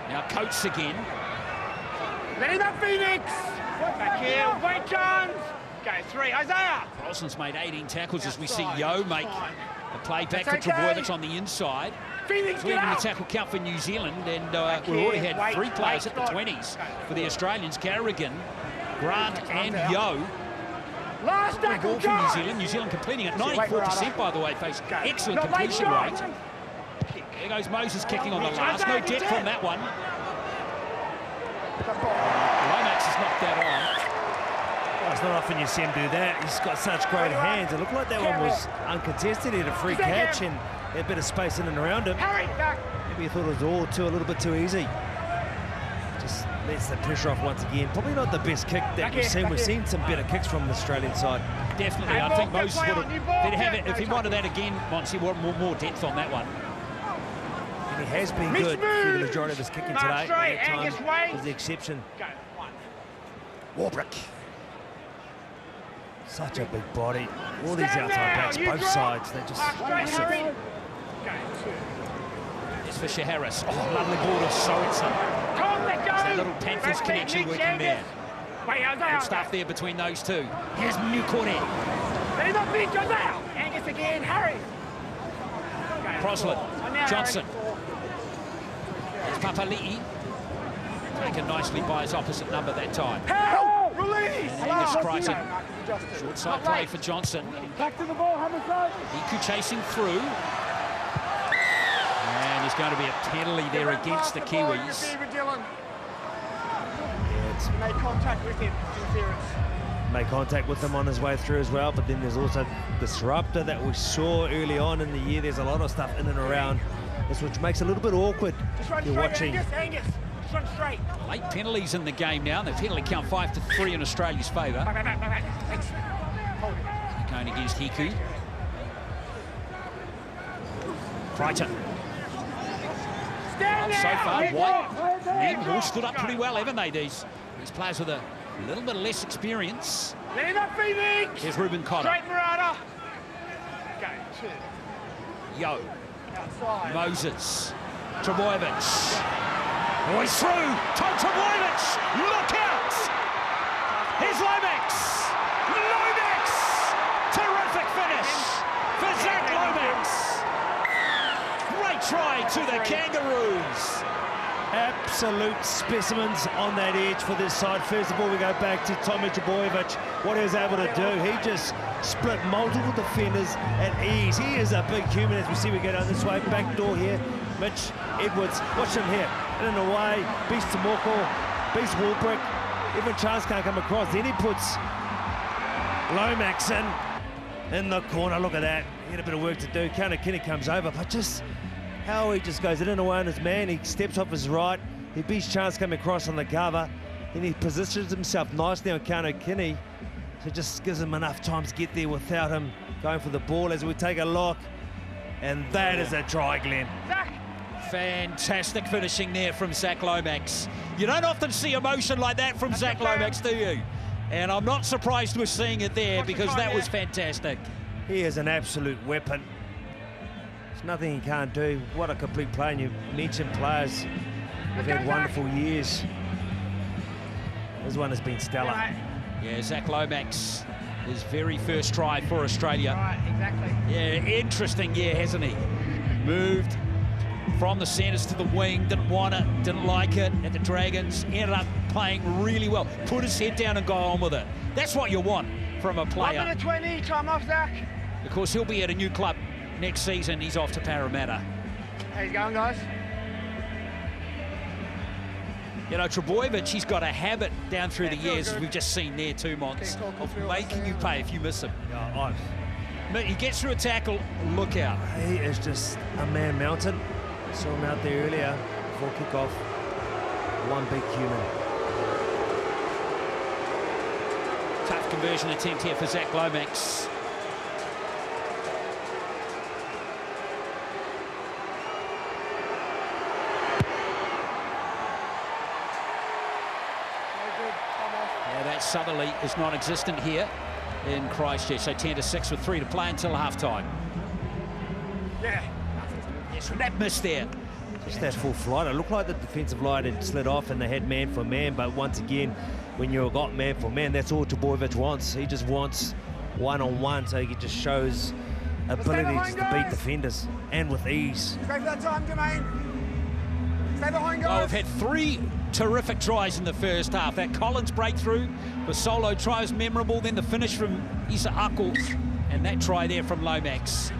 Now Coates again. Let him up, Phoenix. Back here. Wait, chance. Go, 3. Isaiah. Brosnan's made 18 tackles as we see Yo make a play back That's for okay. Trebojevic on the inside. Phoenix, Leading get the up. tackle count for New Zealand, and we here. already had Wait, 3 players wait, at the stop. 20s for the Australians. Carrigan, Grant and Yo. Last Ball tackle, for New Zealand. New Zealand completing at 94% by the way, face excellent completion rate. There goes Moses kicking on the last. No depth on that one. Lomax has knocked that on. Well, it's not often you see him do that. He's got such great hands. It looked like that one was uncontested. He had a free catch and a bit of space in and around him. Maybe he thought it was a little bit too easy. Just lets the pressure off once again. Probably not the best kick that we've seen. We've seen some better kicks from the Australian side. Definitely. I think Moses would have it if he wanted that again. Once he wanted more depth on that one. And he has been good through the majority of his kicking today. That time was the exception. Warbrick. Such a big body. All these outside backs, both sides, they're just massive. It's Fisher Harris. Oh, lovely ball to Sorensen. That little Panthers connection working there. Good stuff there between those two. Here's Newcornet. Angus again, Harry. Crosland, Johnson. It's Papali'i. Taken nicely by his opposite number that time. Help! Release! And Angus Crichton. Short side play for Johnson. Back to the ball, homicide. Iku chasing through. And there's going to be a penalty there against the Kiwis. Make contact with him. Interference. Make contact with him on his way through as well, but then there's also disruptor that we saw early on in the year. There's a lot of stuff in and around this, which makes it a little bit awkward. You're watching. Angus. Just run straight. Late penalties in the game now. The penalty count 5-3 in Australia's favour. Going against Hiku. Crichton. Well, so far, White and all stood up pretty well, haven't they, these players with a little bit less experience. Here's Ruben Cotter. Straight Murata. Go, Yo. outside. Moses. Trebojevic. Oh, he's through. Tom Trebojevic. Look out. Here's Lomax. Lomax. Terrific finish for Zach Lomax. Great try to the Kangaroos. Absolute specimens on that edge for this side. First of all, we go back to Tommy Trebojevic. What he was able to do, he just split multiple defenders at ease. He is a big human, as we see we go down this way. Back door here, Mitch Edwards. Watch him here. In and away, beats Tomoko, beats Warbrick. Even chance can't come across. Then he puts Lomax in the corner. Look at that. He had a bit of work to do. Kangaroos comes over, but just how he just goes in and away on his man. He steps off his right. He beats chance coming across on the cover. Then he positions himself nicely on Kangaroos. So it just gives him enough time to get there without him going for the ball as we take a look. And that is a try, Glenn. Fantastic finishing there from Zach Lomax. You don't often see emotion like that from Zach Lomax, do you? And I'm not surprised we're seeing it there because that was fantastic. He is an absolute weapon. There's nothing he can't do. What a complete player. And you mentioned players who've had wonderful years. This one has been stellar. Yeah, Zach Lomax, his very first try for Australia. Right, exactly. Yeah, interesting year, hasn't he? Moved from the centres to the wing, didn't want it, didn't like it at the Dragons, ended up playing really well, put his head down and go on with it. That's what you want from a player. 1 minute 20, time off, Zach. Of course, he'll be at a new club next season. He's off to Parramatta. How you going, guys? You know, Trebojevic, he's got a habit down through the years, as we've just seen there, 2 months, of making you pay if you miss him. He gets through a tackle, look out. He is just a man mountain. Saw him out there earlier before kickoff. One big human. Tough conversion attempt here for Zach Lomax. Yeah, that southerly is non-existent here in Christchurch. So 10-6 with 3 to play until half-time. Yeah. Yes, from that miss there. Just that full flight. It looked like the defensive line had slid off and they had man for man, but once again, when you've got man for man, that's all Trebojevic wants. He just wants one-on-one, so he just shows abilities to beat defenders, and with ease. Stay for that time, Jermaine. Stay behind, guys. Well, we've had 3 terrific tries in the first half. That Collins breakthrough, the solo try was memorable, then the finish from Isa Ako, and that try there from Lomax.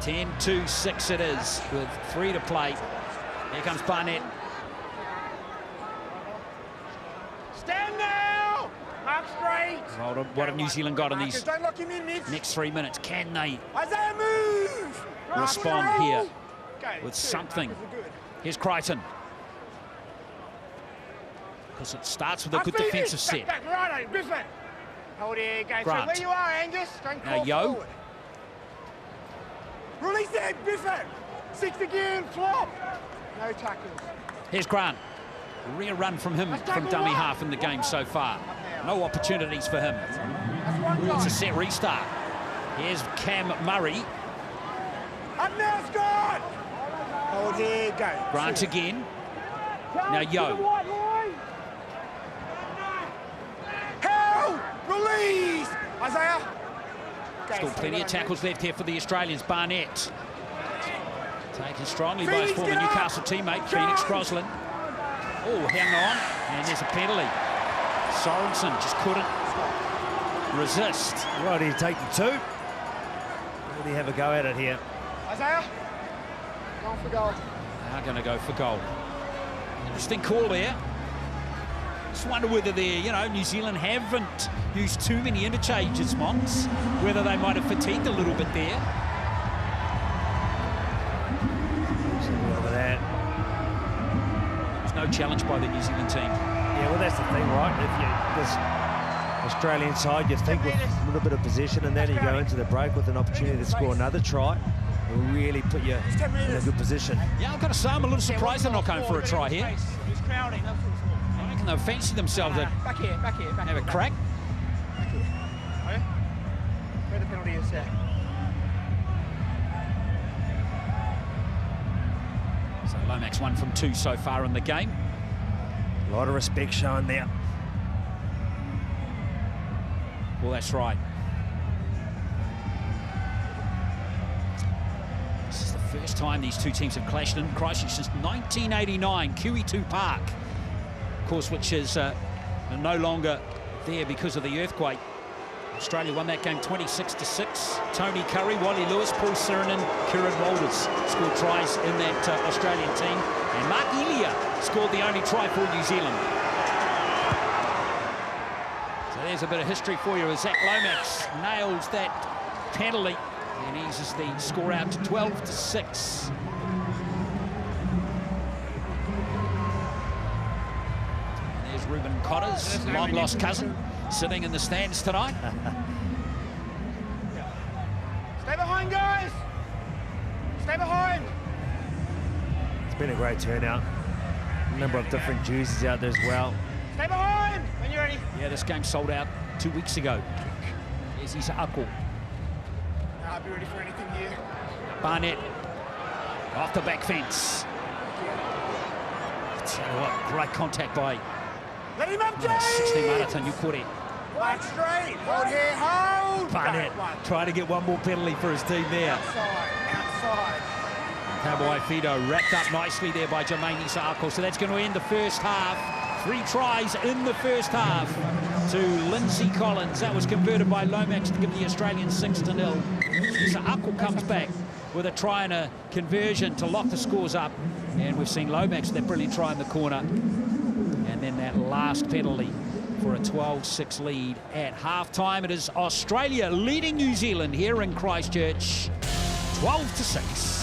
10-6 it is, with 3 to play. Here comes Barnett. Stand now! Mark straight! Well, what have New Zealand got in these Don't lock him in, Mitch. next 3 minutes? Can they Isaiah, move! respond here Okay, with good. something? Marcus, we're good. Here's Crichton. Because it starts with a good Finish. defensive set. Back, right, Griffin. Hold here, go. So Grant. where you are, Angus. Don't Now, call Yo. forward. Release that, Griffin. 6 again, flop. No tackles. Here's Grant. Rear run from him from dummy half in the game so far. No opportunities for him. That's It's a set restart. Here's Cam Murray. Up now, Scott! Hold here, go. Grant again. Now Yo. Help! Release! Isaiah! Still plenty of tackles left here for the Australians. Barnett. Taken strongly by his former Newcastle teammate, Phoenix Crosland. Oh, hang on. And there's a penalty. Sorensen just couldn't resist. Right, do you take the two? Or do you have a go at it here? Isaiah? Going for goal. They are going to go for goal. Interesting call there. Just wonder whether New Zealand haven't used too many interchanges, Mons. Whether they might have fatigued a little bit there. Look at that. There's no challenge by the New Zealand team. Yeah, well, that's the thing, right? If this Australian side, you think with a little bit of possession and then you go into the break with an opportunity to score another try, will really put you in a good position. Yeah, I've got to say, I'm a little surprised they're not going for a try here. He's crowding. I reckon they'll fancy themselves to Back here. have a crack. Back here. Oh, yeah? Where the penalty is there. So Lomax 1 from 2 so far in the game. A lot of respect shown there. Well, that's right. This is the first time these two teams have clashed in Christchurch since 1989, Kiwi2 Park. Of course, which is no longer there because of the earthquake. Australia won that game 26-6. Tony Curry, Wally Lewis, Paul Sirenen, Kieran Walters scored tries in that Australian team. And Mark Elia scored the only try for New Zealand. So there's a bit of history for you as Zach Lomax nails that penalty and eases the score out to 12-6. And there's Ruben Cotter's long-lost cousin sitting in the stands tonight. Stay behind, guys! Stay behind! It's been a great turnout. A number of different jerseys out there as well. Stay behind when you're ready. Yeah, this game sold out 2 weeks ago. Here's his Ako. I'll be ready for anything here. Barnett off the back fence. Tell you what, great contact by Let him up, James! 16 Marata Nukuri. Back straight. Hold here. Hold. Barnett trying to get one more penalty for his team there. Outside. Cowboy Fido wrapped up nicely there by Jermaine Isaako. So that's going to end the first half. 3 tries in the first half to Lindsay Collins. That was converted by Lomax to give the Australians 6-0. Isaako comes back with a try and a conversion to lock the scores up. And we've seen Lomax with that brilliant try in the corner. And then that last penalty for a 12-6 lead at half-time. It is Australia leading New Zealand here in Christchurch, 12-6.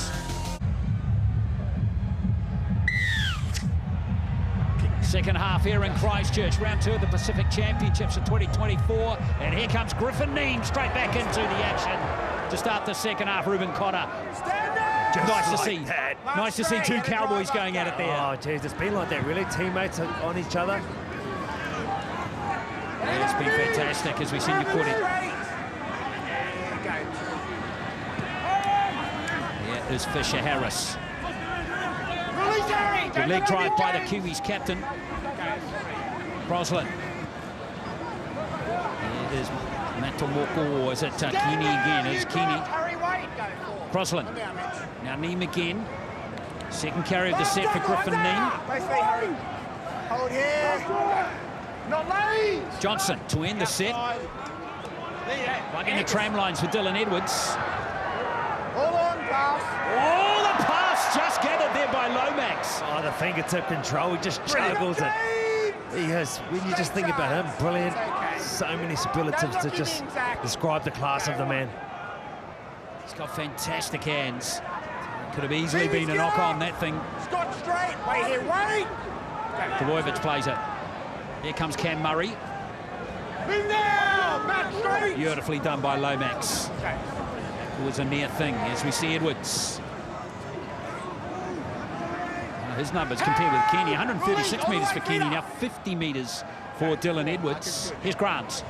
Second half here in Christchurch, round 2 of the Pacific Championships of 2024. And here comes Griffin Neame straight back into the action to start the second half. Ruben Cotter. Nice to see. Nice to see 2 Cowboys going at it there. Oh, geez, it's been like that, really. Teammates on each other. Yeah, it's been fantastic as we see Nukuri. Yeah, there's Fisher Harris. Good leg drive by the Kiwis captain, Crosland. It is Matomoko, or is it Kini again? It's Kini. Crosland. Now Neame again. Second carry of the set for Griffin Neame. Hold here. Not late. Johnson to end the set. Plugging the tram lines for Dylan Edwards. Hold on, pass. Oh, the pass just gathered there by Lomax. Oh, the fingertip control, he just juggles it. He has, when you just think about him, brilliant. So many superlatives to just describe the class of the man. He's got fantastic hands. Could have easily been a knock on that thing. Scott straight. Wait here, wait. Trbojevic plays it. Here comes Cam Murray. Move now. Back straight. Beautifully done by Lomax. It was a near thing as we see Edwards. His numbers compared with Kenny, 136 metres for Kenny, now 50 metres for Dylan Edwards. Here's Grant.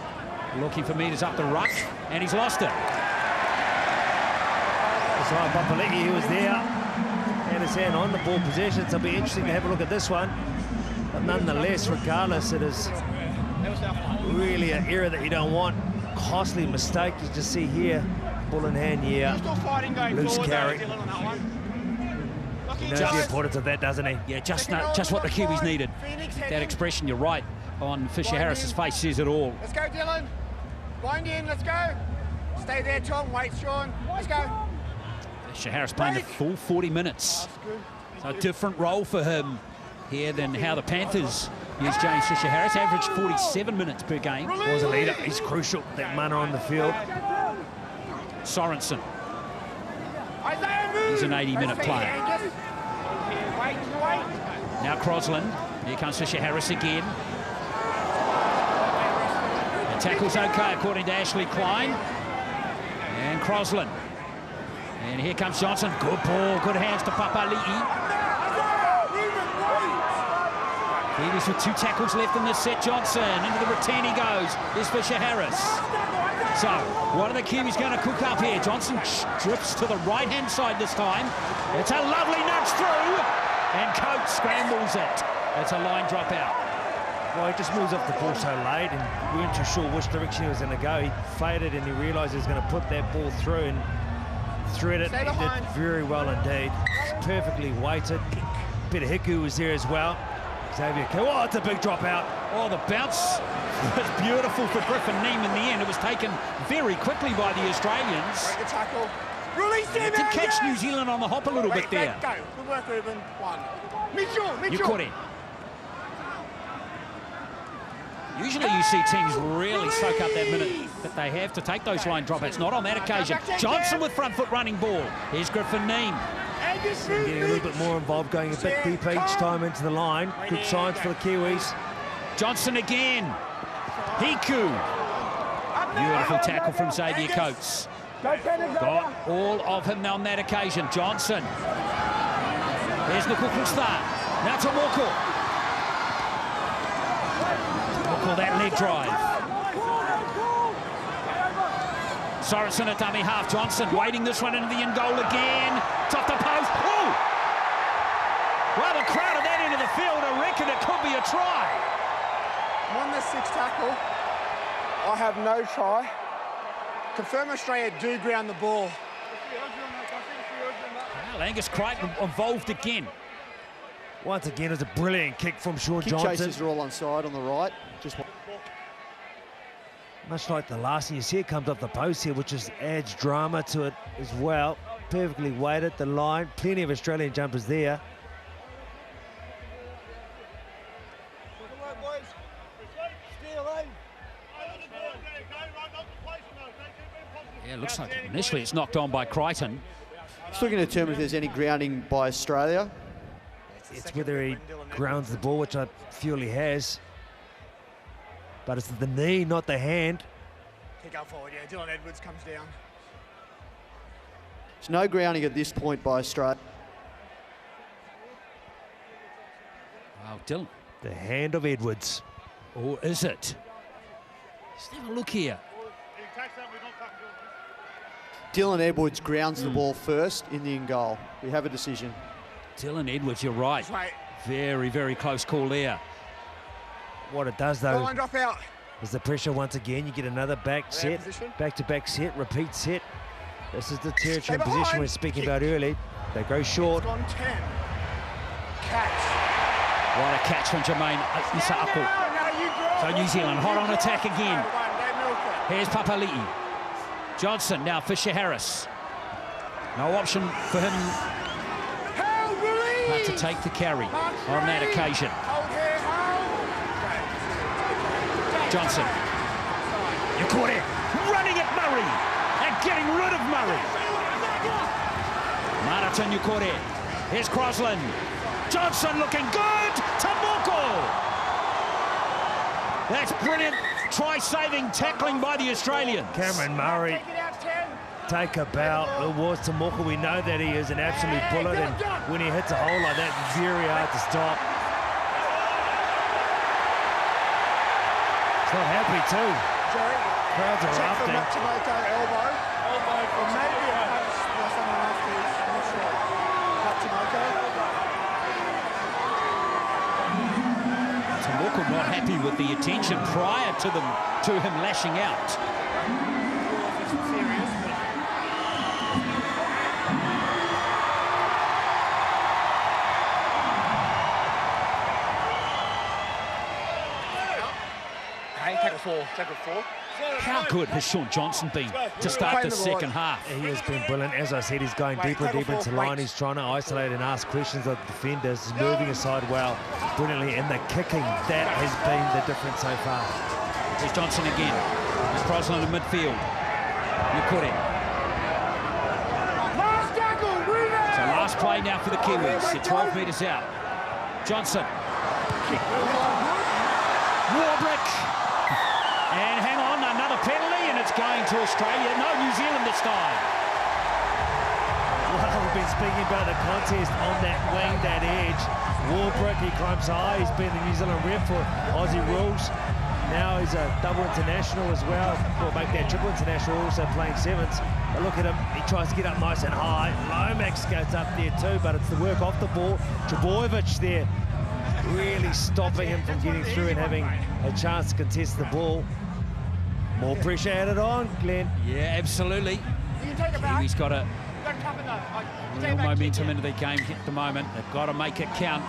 Looking for meters up the ruck, and he's lost it. So Papali'i, who was there, had his hand on the ball possession. So it'll be interesting to have a look at this one. But nonetheless, regardless, it is really an error that you don't want. Costly mistake. You just see here, ball in hand, yeah. Loose carry. He knows the importance of that, doesn't he? Yeah, just what the Kiwis needed. That expression, you're right, on Fisher-Harris's face says it all. Let's go, Dylan. Wind in, let's go. Stay there, Tom. Wait, Sean. Let's go. Fisher-Harris playing the full 40 minutes. So a different role for him here than how the Panthers used James Fisher-Harris. Averaged 47 minutes per game. Was a leader. He's crucial. That mana on the field. Sorensen. He's an 80-minute player. Now Crosland. Here comes Fisher-Harris again. The tackle's okay, according to Ashley Klein. And Crosland. And here comes Johnson. Good ball, good hands to Papali'i. Kiwis with 2 tackles left in this set. Johnson into the routine he goes. Here's Fisher-Harris. So, what are the Kiwis going to cook up here? Johnson drifts to the right-hand side this time. It's a lovely nudge through. And Coates scrambles it. It's a line drop out. Well, he just moves off the ball so late and we weren't too sure which direction he was going to go. He faded and he realised he was going to put that ball through and thread it. He did very well indeed. Perfectly weighted. Peter Hiku was there as well. Xavier Kiwis. Oh, it's a big drop out. Oh, the bounce was beautiful for Griffin Neem in the end. It was taken very quickly by the Australians. Break the tackle. Release him, to catch New Zealand on the hop a little bit there. Go. Good work, Ruben. 1. Mitchell. You caught it. Usually you see teams really soak up that minute that they have to take those line dropouts. Not on that occasion. Johnson with front foot running ball. Here's Griffin Neem. Getting a little bit more involved, going a bit deeper each time into the line. Good signs for the Kiwis. Johnson again. Hiku. Beautiful tackle from Xavier Coates. Got all of him on that occasion. Johnson. There's Nukukusta. Now to Moko. Moko, that leg drive. Sorensen at dummy half. Johnson waiting this one into the end goal again. Top the post. Oh! Well, the crowd at that end of the field, I reckon it could be a try. On the 6th tackle, I have no try. Confirm Australia do ground the ball. Well, Angus Crichton involved again. Once again, it was a brilliant kick from Sean Kick Johnson. chasers are all onside on the right. Much like the last thing you see, it comes off the post here, which just adds drama to it as well. Perfectly weighted, the line. Plenty of Australian jumpers there. Yeah, it looks like initially it's knocked on by Crichton. Just looking to determine if there's any grounding by Australia. It's whether he grounds the ball, which I feel he has. But it's the knee, not the hand. Kick up forward, yeah. Dylan Edwards comes down. There's no grounding at this point by Australia. Wow, Dylan. The hand of Edwards. Or is it? Let's have a look here. Dylan Edwards grounds the ball first in the in goal. We have a decision. Dylan Edwards, you're right. Very, very close call there. What it does, though, Line drop out. is the pressure once again. You get another back set, back-to-back set, repeat set. This is the territory and position we were speaking about earlier. They go short. It's gone 10. Catch. What a catch from Jermaine Isa'ako. So New Zealand hot on attack again. Here's Papali'i. Johnson, now Fisher-Harris. No option for him but to take the carry on that occasion. Johnson. You caught it. Running at Murray and getting rid of Murray. Maraton Yukore. Here's Crosland. Johnson looking good. Tamoko. That's brilliant try-saving tackling by the Australians. Cameron Murray take a bow. It was Tamoko. We know that he is an absolute bullet, and when he hits a hole like that, very hard to stop. He's not happy too. Crowds are Check for erupting. Matsumoto, elbow. Or maybe a punch by someone after his, I'm not sure. Matsumoto. Tamoko not happy with the attention prior to him lashing out. Tackle four. How good has Sean Johnson been to start the second half? He has been brilliant. As I said, he's going deeper and deeper into line. He's trying to isolate and ask questions of the defenders. He's moving aside well, brilliantly. And the kicking, that has been the difference so far. There's Johnson again. There's Crosland in midfield. Yukuri. So last play now for the Kiwis. They're 12 metres out. Johnson. Warbrick. And hang on, another penalty, and it's going to Australia. No, New Zealand this time. Well, we've been speaking about the contest on that wing, that edge. Warbrick, he climbs high. He's been the New Zealand rep for Aussie rules. Now he's a double international as well. We'll make that triple international, also playing sevens. But look at him, he tries to get up nice and high. Lomax goes up there too, but it's the work off the ball. Trebojevic there, really stopping him from getting through and having a chance to contest the ball. More pressure added on, Glenn. Yeah, absolutely. He's got a real momentum into the game at the moment. They've got to make it count.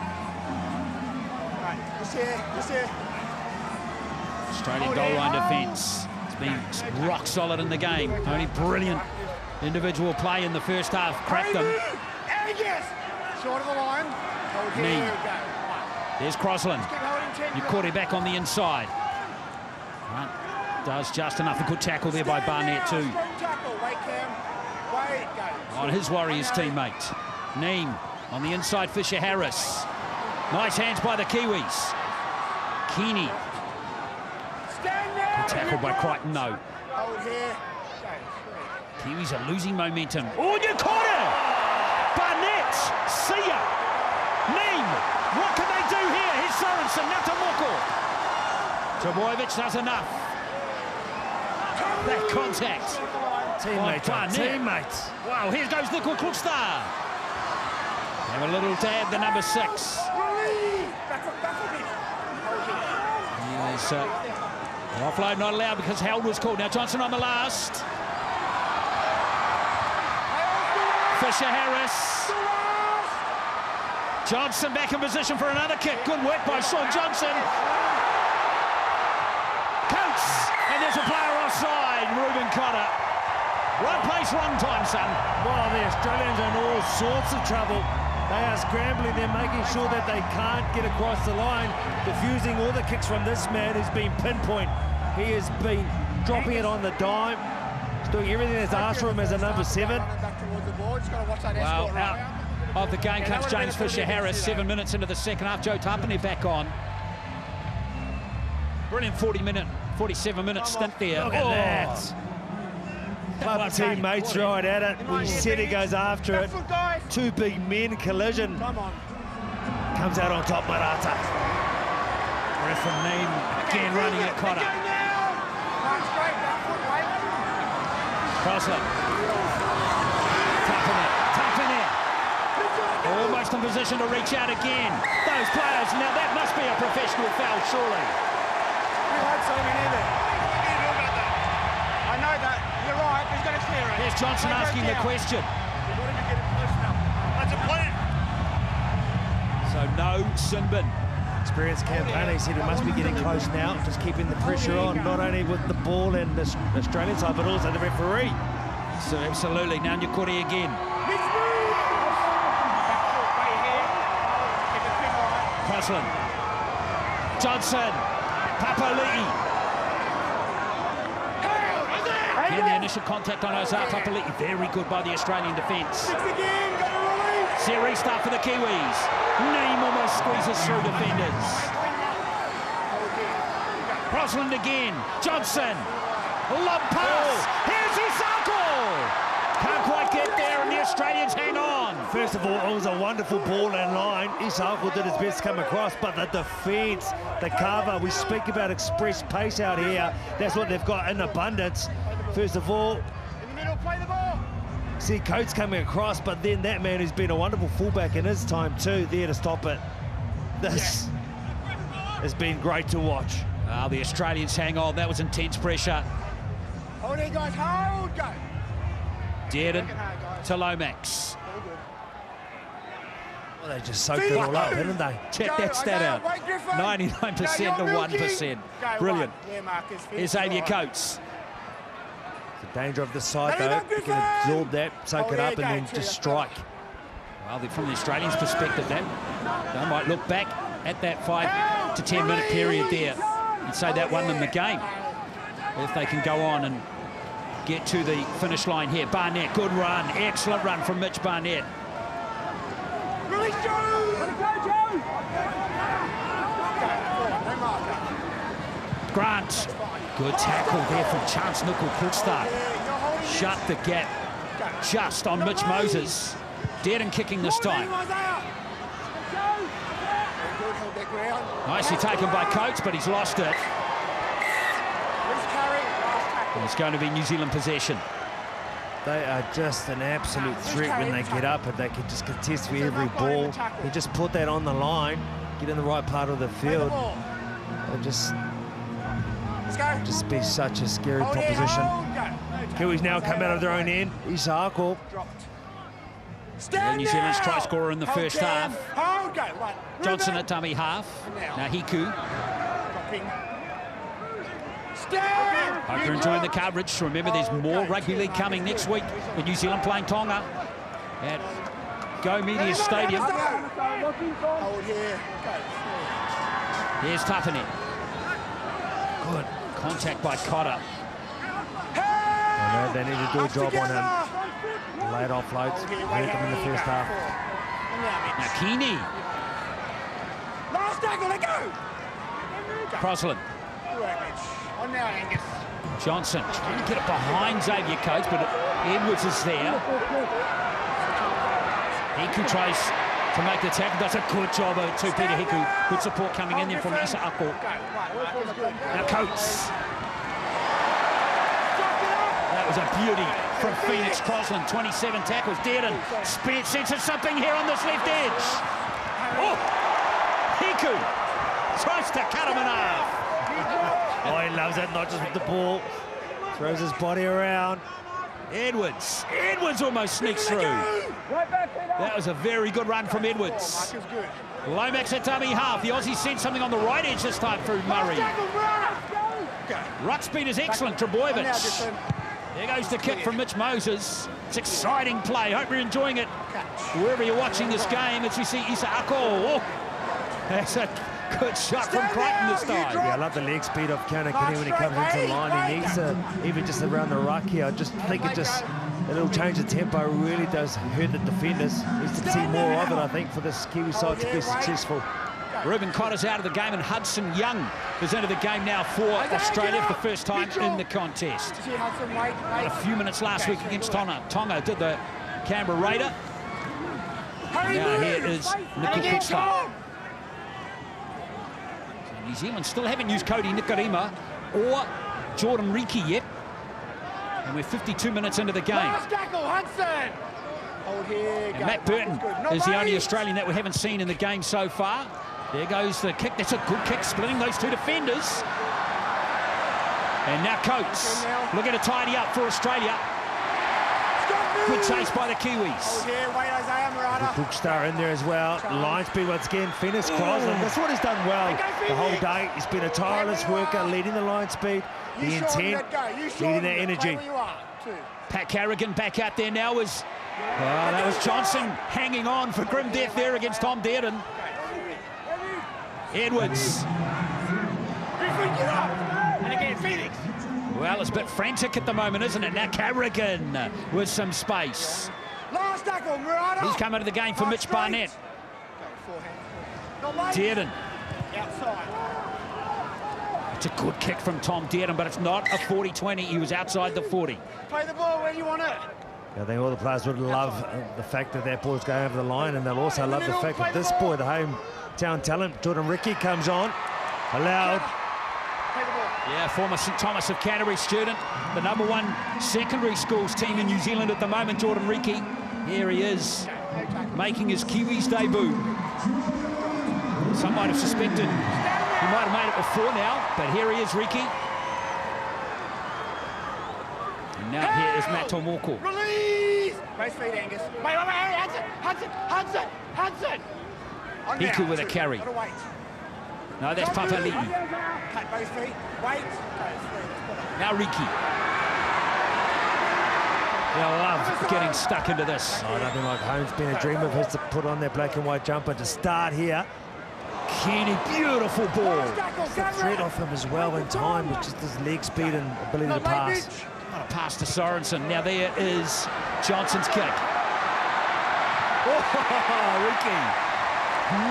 Australian goal line defence. It's been rock solid in the game. Only brilliant individual play in the first half. Cracked them. Short of the line. Knee. There's Crosland. Yukuri back on the inside. Right. Does just enough. A good tackle there by Barnett too. On his Warriors teammate. Neem on the inside, Fisher Harris. Nice hands by the Kiwis. Keeney. Good tackle by Crichton though. Kiwis are losing momentum. Oh, Yukuri! Barnett! See ya! Neem! What can they do here? Here's Sorensen, now to Moko. Trebojevic does enough. That contact. Teammates. Wow, here goes Nico Klukstar. Have a little dab, the number 6. Yes, offload not allowed because held was called. Now Johnson on the last. Fisher Harris. Johnson back in position for another kick. Good work by Sean Johnson. Coates, and there's a player offside. Reuben Cotter. Right place, wrong time, son. Well, the Australians are in all sorts of trouble. They are scrambling. They're making sure that they can't get across the line. Diffusing all the kicks from this man has been pinpoint. He has been dropping it on the dime. He's doing everything that's asked for him as a number 7. Well, out of the game comes James Fisher-Harris. 7 minutes into the second half. Joe Tapine back on. Brilliant 47-minute stint there. Look at that. Club teammates right at it. We said he goes after it. Two big men collision. Comes out on top, Marata. Referee Neem again running at Cotter. Crosland. Tapine. Almost in position to reach out again. Those players, now that must be a professional foul, surely. We've had so many there. I know that. You're right. He's going to clear it. Here's Johnson asking the question. That's a plan. So no Sinbin. Experienced campaigner, he said he must be getting close now, just keeping the pressure on, not only with the ball and the Australian side, but also the referee. So absolutely. Now Yukuri again. Crosland. Johnson. Papali'i. Again, the initial contact on Ozar Papali'i. Very good by the Australian defence. Series start for the Kiwis. Neem almost squeezes through defenders. Crosland again. Johnson. Lob pass. Here's Isako. Can't quite get there, and the Australians hang on. first of all, it was a wonderful ball in line. Isako did his best to come across, but the defence, the cover, we speak about express pace out here. That's what they've got in abundance. First of all, In the middle, play the ball. see Coates coming across, but then that man who's been a wonderful fullback in his time too, there to stop it. This has been great to watch. The Australians hang on. That was intense pressure. Hold it, guys. Hold, go. Dearden to Lomax. Well, they just soaked it all up, didn't they? Check that stat out. 99% to 1%. Brilliant. Yeah, Marcus. Here's Xavier Coates. The danger of the side, though. You can absorb that, soak it up, and then just strike. Well, from the Australians' perspective, they might look back at that 5 to 10 minute period there and say that won them the game. If they can go on and get to the finish line here. Barnett, good run, excellent run from Mitch Barnett. Release Joe! Let it go, Joe! Grant, good tackle there from Chance Nickel-Cookstad. Shut the gap just on Mitch Moses. Dearden kicking this time. Nicely taken by Coates, but he's lost it. And it's going to be New Zealand possession. They are just an absolute threat when they get up, and they can just contest for every ball. You just put that on the line, get in the right part of the field, and just be such a scary proposition. Kiwis now come out of their own end. Isako. New Zealand's try scorer in the first half. Johnson at dummy half. Now Hiku. Hope you're enjoying the coverage. Remember, there's more rugby league coming next week with New Zealand playing Tonga at Go Media Stadium. Here's Tafane. Good contact by Cotter. I know they need to do a job on him. Late offloads, hurt them in the first half. Now Keeney. Last tackle, let go! Crosland. On now, Angus. Johnson trying to get it behind Xavier Coates, but Edwards is there. Hiku tries to make the tackle. Does a good job to Peter Hiku. Good support coming in there from Isako. Now Coates. That was a beauty from Phoenix Crosland. 27 tackles. Dearden senses something here on this left edge. Oh! Hiku tries to cut him in half. Oh, he loves it, not just with the ball. Throws his body around. Edwards almost sneaks through. That was a very good run from Edwards. Lomax at dummy half. The Aussies sent something on the right edge this time through Murray. Ruck speed is excellent, Trebojevic. There goes the kick from Mitch Moses. It's exciting play. Hope you're enjoying it. Wherever you're watching this game, as we see Isako. Oh, that's a good shot from Crichton this time. Yeah, I love the leg speed of Kangaroos when he comes into the line. He needs to, even just around the ruck here, I just think a little change of tempo really does hurt the defenders. Needs to see more of it, I think, for this Kiwi side to be successful. Ruben Cotter's out of the game, and Hudson Young is into the game now for Australia for the first time in the contest. A few minutes last week against Tonga. Tonga did the Canberra Raider. Now here is Nickel-Cookstad. New Zealand still haven't used Cody Nikorima or Jordan Riki yet. And we're 52 minutes into the game. And Matt Burton is the only Australian that we haven't seen in the game so far. There goes the kick. That's a good kick, splitting those two defenders. And now Coates looking to tidy up for Australia. Good chase by the Kiwis. Cookstad in there as well. Line speed once again. Phoenix Crosland. That's what he's done well the whole day. He's been a tireless worker, leading the line speed, the intent, leading the energy. Pat Carrigan back out there now. That was Johnson hanging on for grim death there against Tom Dearden. Edwards. And again, Phoenix. Well, it's a bit frantic at the moment, isn't it? Now Carrigan with some space. Last tackle, Murata. He's come into the game for Mitch Barnett. Dearden. Outside. It's a good kick from Tom Dearden, but it's not a 40-20. He was outside the 40. Play the ball where you want it. I think all the players would love the fact that that boy's going over the line, and they'll also love the fact that this boy, the hometown talent, Jordan Ricky, comes on. Allowed. Yeah, former St Thomas of Canterbury student, the #1 secondary schools team in New Zealand at the moment, Jordan Ricky. Here he is, making his Kiwis debut. Some might have suspected he might have made it before now, but here he is, Ricky. And now here is Matt Tomoko. Release! Base feet, Angus. Wait, Hudson! Hiku with a carry. No, that's Papali'i. Cut base feet, wait. Now Ricky. They'll love getting stuck into this. Oh, nothing like home's been a dream of his to put on their black and white jumper to start here. Kenny, beautiful ball. The threat off him as well in time with just his leg speed and ability to pass. What a pass to Sorensen. Now there is Johnson's kick. Oh, Ricky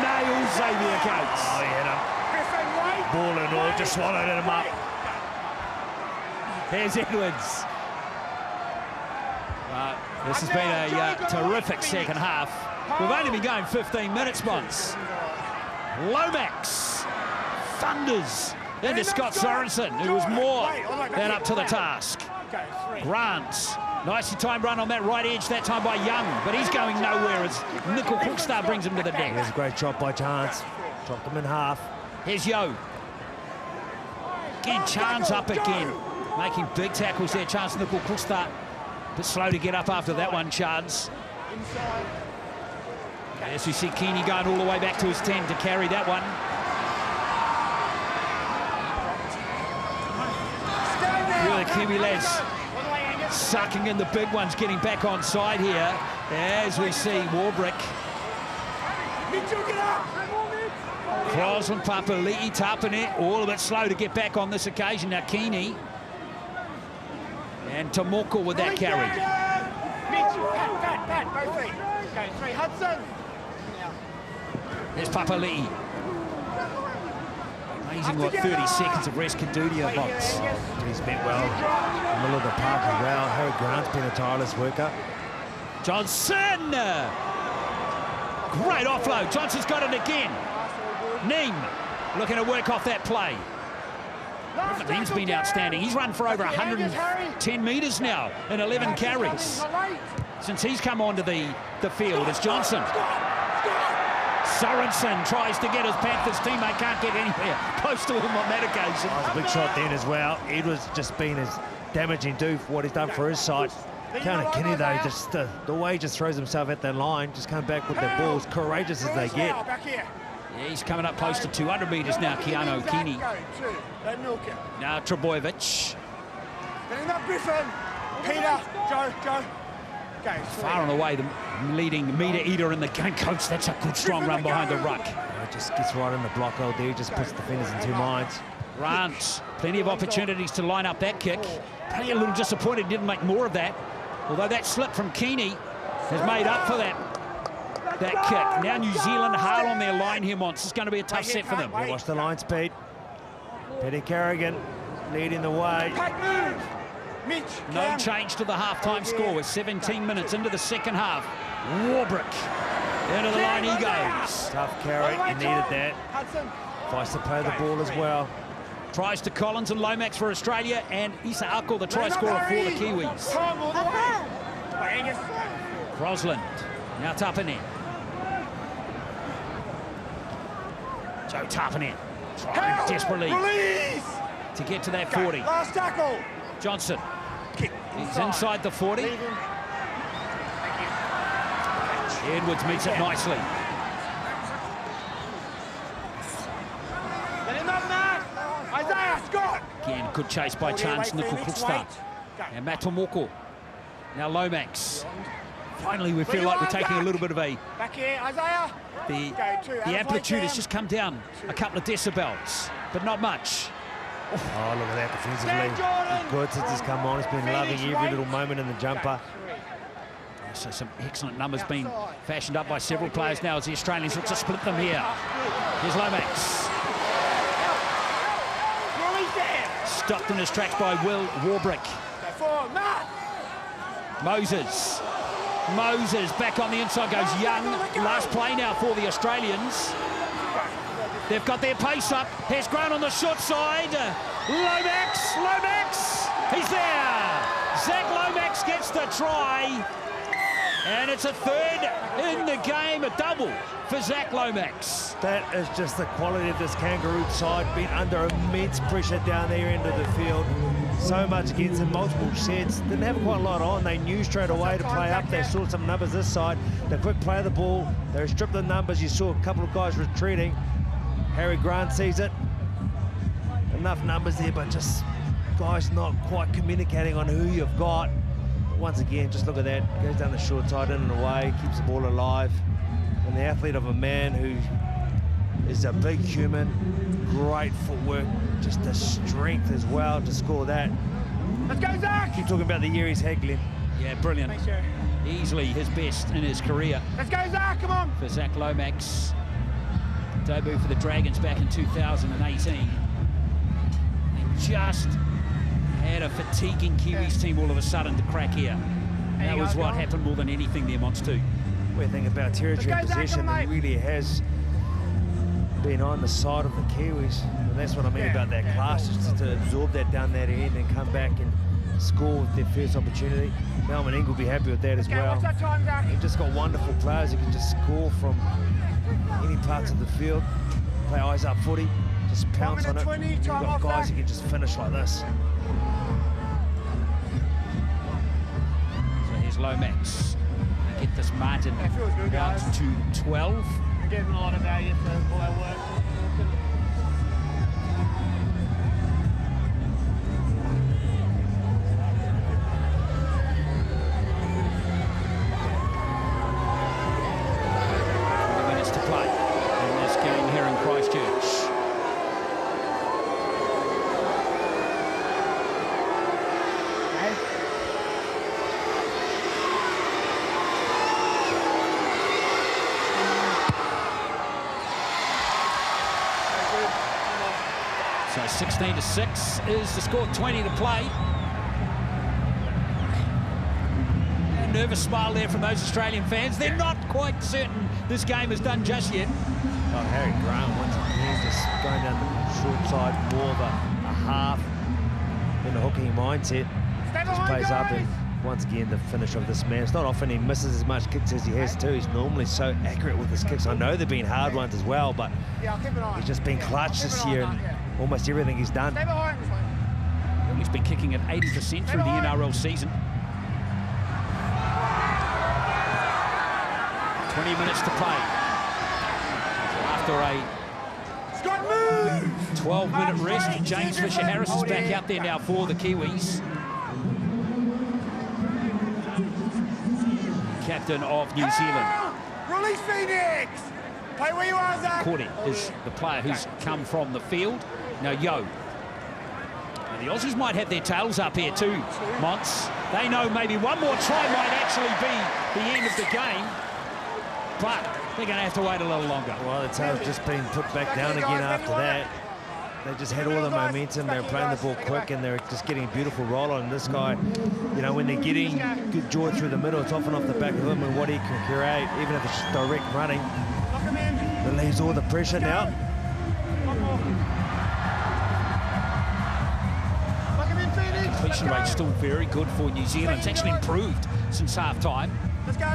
nails Xavier Coates. Oh, he hit him. Ball and all, just swallowed him up. There's Edwards. This has been a terrific second half. We've only been going 15 minutes, Mons. Lomax thunders into Scott Sorensen, who was more than up to the task. Grant, nicely timed run on that right edge, that time by Young, but he's going nowhere as Nickel Crookstar brings him to the deck. There's a great shot by Chance. Dropped him in half. Here's Yo. Again, Chance up again. Making big tackles there, Chance Nickel Crookstar. Bit slow to get up after that one, Chance. As we see Keeney going all the way back to his 10 to carry that one. Really, Kiwi lads sucking in the big ones, getting back on side here. As we see Warbrick. Crosland, Papali'i, Tapane, all a bit slow to get back on this occasion. Now Keeney. And Tomoko with that carry. Pat, both feet. Okay, 3, Hudson. There's Papali'i. Amazing what 30 seconds of rest can do to your box. He's been well in the middle of the park as well. Harry Grant's been a tireless worker. Johnson! Great offload. Johnson's got it again. Neem looking to work off that play. Neem's been outstanding. He's run for over 110 metres now in 11 carries since he's come onto the field. It's Johnson. Sorensen tries to get his Panthers teammate, can't get anywhere close to him on that occasion. Oh, a big shot then as well. Edwards just been as damaging for what he's done for his side. Counter Kenny though, just the way he just throws himself at that line, just come back with the ball, as courageous as they get. Yeah, he's coming up close to 200 metres now, Keanu Kini. Now Trebojevic. Griffin, Peter, Joe. Far and away the leading meter eater in the game, coach. That's a good strong run behind the ruck. Just gets right in the block out there, just puts the defenders in two minds. Grant, plenty of opportunities to line up that kick. Probably a little disappointed, didn't make more of that. Although that slip from Keeney has made up for that kick. Now New Zealand hard on their line here, Mons. It's going to be a tough set for them. Watch the line speed. Petty Carrigan leading the way. No change to the half-time score. We're 17 minutes into the second half. Warbrick into the line he goes. Tough carry, he needed that. Fights to play the ball as well. Tries to Collins and Lomax for Australia, and Isa Ako, the try scorer for the Kiwis. Crosland, now Tapane. Joe Tapane trying desperately to get to that 40. Last tackle. Johnson. He's inside the 40. Edwards meets it nicely. Isaiah Scott. Again, good chase by Chance Nickel Crookstar. And Matt Tomoko. Now Lomax. Finally, we feel like we're taking a little bit of a... Back here, Isaiah. The amplitude has just come down a couple of decibels, but not much. Oh, look at that defensively. Good since he's come on. He's been loving every little moment in the jumper. So some excellent numbers being fashioned up by several players now as the Australians look to split them here. Here's Lomax. Stopped in his tracks by Will Warbrick. Moses back on the inside goes Young. Last play now for the Australians. They've got their pace up. Here's Grant on the short side. Lomax, he's there. Zach Lomax gets the try. And it's a third in the game, a double for Zach Lomax. That is just the quality of this Kangaroo side, been under immense pressure down their end of the field. So much against them, multiple sets. Didn't have quite a lot on. They knew straight away to play up. They saw some numbers this side. They quick play the ball. They stripped the numbers. You saw a couple of guys retreating. Harry Grant sees it. Enough numbers there, but just guys not quite communicating on who you've got. Once again, just look at that. Goes down the short side, in and away, keeps the ball alive. And the athlete of a man who is a big human, great footwork, just the strength as well to score that. Let's go, Zach! Keep talking about the year he's had, Glenn. Yeah, brilliant. Thanks, Jerry. Easily his best in his career. Let's go, Zach, come on! For Zach Lomax. Debut for the Dragons back in 2018. And just had a fatiguing Kiwis team all of a sudden to crack here. That was what happened more than anything there, Mons, too. We're thinking about territory and possession. It really has been on the side of the Kiwis. And that's what I mean about that class, just to absorb that down that end and come back and score with their first opportunity. Melbourne Ing will be happy with that as well. They've just got wonderful players who can just score from any parts of the field, play eyes up footy, just pounce on it. You've got guys who can just finish like this. So here's Lomax. Get this margin down to 12. We're getting a lot of value for all our work. So 16-6 is the score, 20 to play. A nervous smile there from those Australian fans. They're not quite certain this game is done just yet. Oh, Harry Grant once again just going down the short side, more of a half in the hooking mindset. Just plays up, and once again the finish of this man. It's not often he misses as much kicks as he has too. He's normally so accurate with his kicks. I know they've been hard ones as well, but he's just been clutch this year and almost everything he's done. He's been kicking at 80% through the NRL season. 20 minutes to play. After a 12-minute rest, James Fisher-Harris is back out there now for the Kiwis. Captain of New Zealand. Release Phoenix! Play where you are, Zach! Cordy is the player who's come from the field. Now, Yo. And the Aussies might have their tails up here too, Mons. They know maybe one more try might actually be the end of the game. But they're going to have to wait a little longer. Well, the tail's just been put back down again after that. They just had all the momentum. They were playing the ball quick and they're just getting a beautiful roll on. This guy, you know, when they're getting good jaw through the middle, it's often off the back of him and what he can create, even if it's direct running. It leaves all the pressure now. Completion rate still very good for New Zealand. It's actually improved since half-time. Let's go.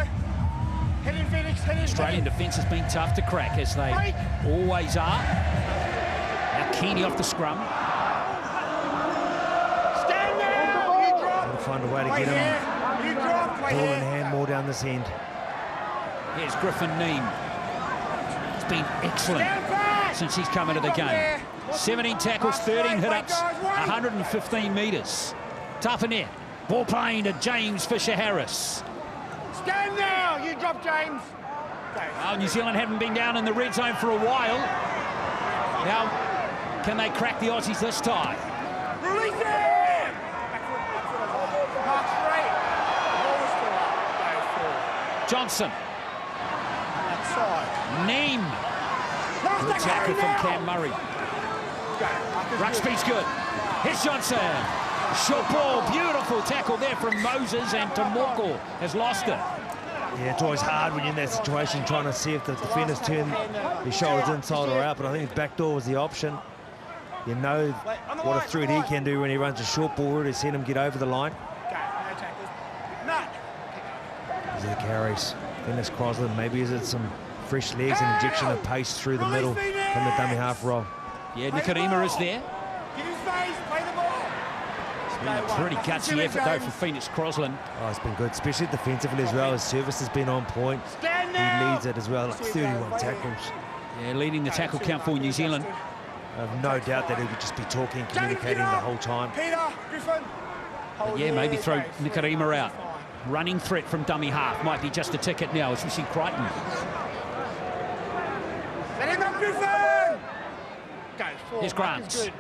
Head in, Phoenix. Head in. Australian defence has been tough to crack, as they always are. Now Keeney off the scrum. Stand now! You drop! Gotta find a way to get him. You drop! Ball in hand more down this end. Here's Griffin Neem. It's been excellent since he's come into the game. 17 tackles, 13 hit-ups, 115 metres. Tough in there. Ball playing to James Fisher-Harris. Stand now! You drop, James! Well, New Zealand haven't been down in the red zone for a while. Now, can they crack the Aussies this time? Release him! Mark straight. Johnson. Outside. Neem. Good tackle from Cam Murray. Ruck speed's good. Here's Johnson. Short ball, beautiful tackle there from Moses, and Tomoko has lost it. Yeah, it's always hard when you're in that situation, trying to see if the defenders turn their shoulders inside or out, but I think backdoor was the option. You know what a threat he can do when he runs a short ball. Already seen him get over the line. These are the carries. Dennis Crosland, maybe is it some fresh legs and injection of pace through the middle from the dummy half roll. Yeah, Nikarima is there. It's been a pretty gutsy effort though for Phoenix Crosland. Oh, it's been good, especially defensively as well. His service has been on point. He leads it as well, like 31 tackles. Yeah, leading the tackle count for New Zealand. I have no doubt that he would just be talking, communicating the whole time. But yeah, maybe throw Nikarima out. Running threat from dummy half might be just a ticket now as we see Crichton. Here's Grant.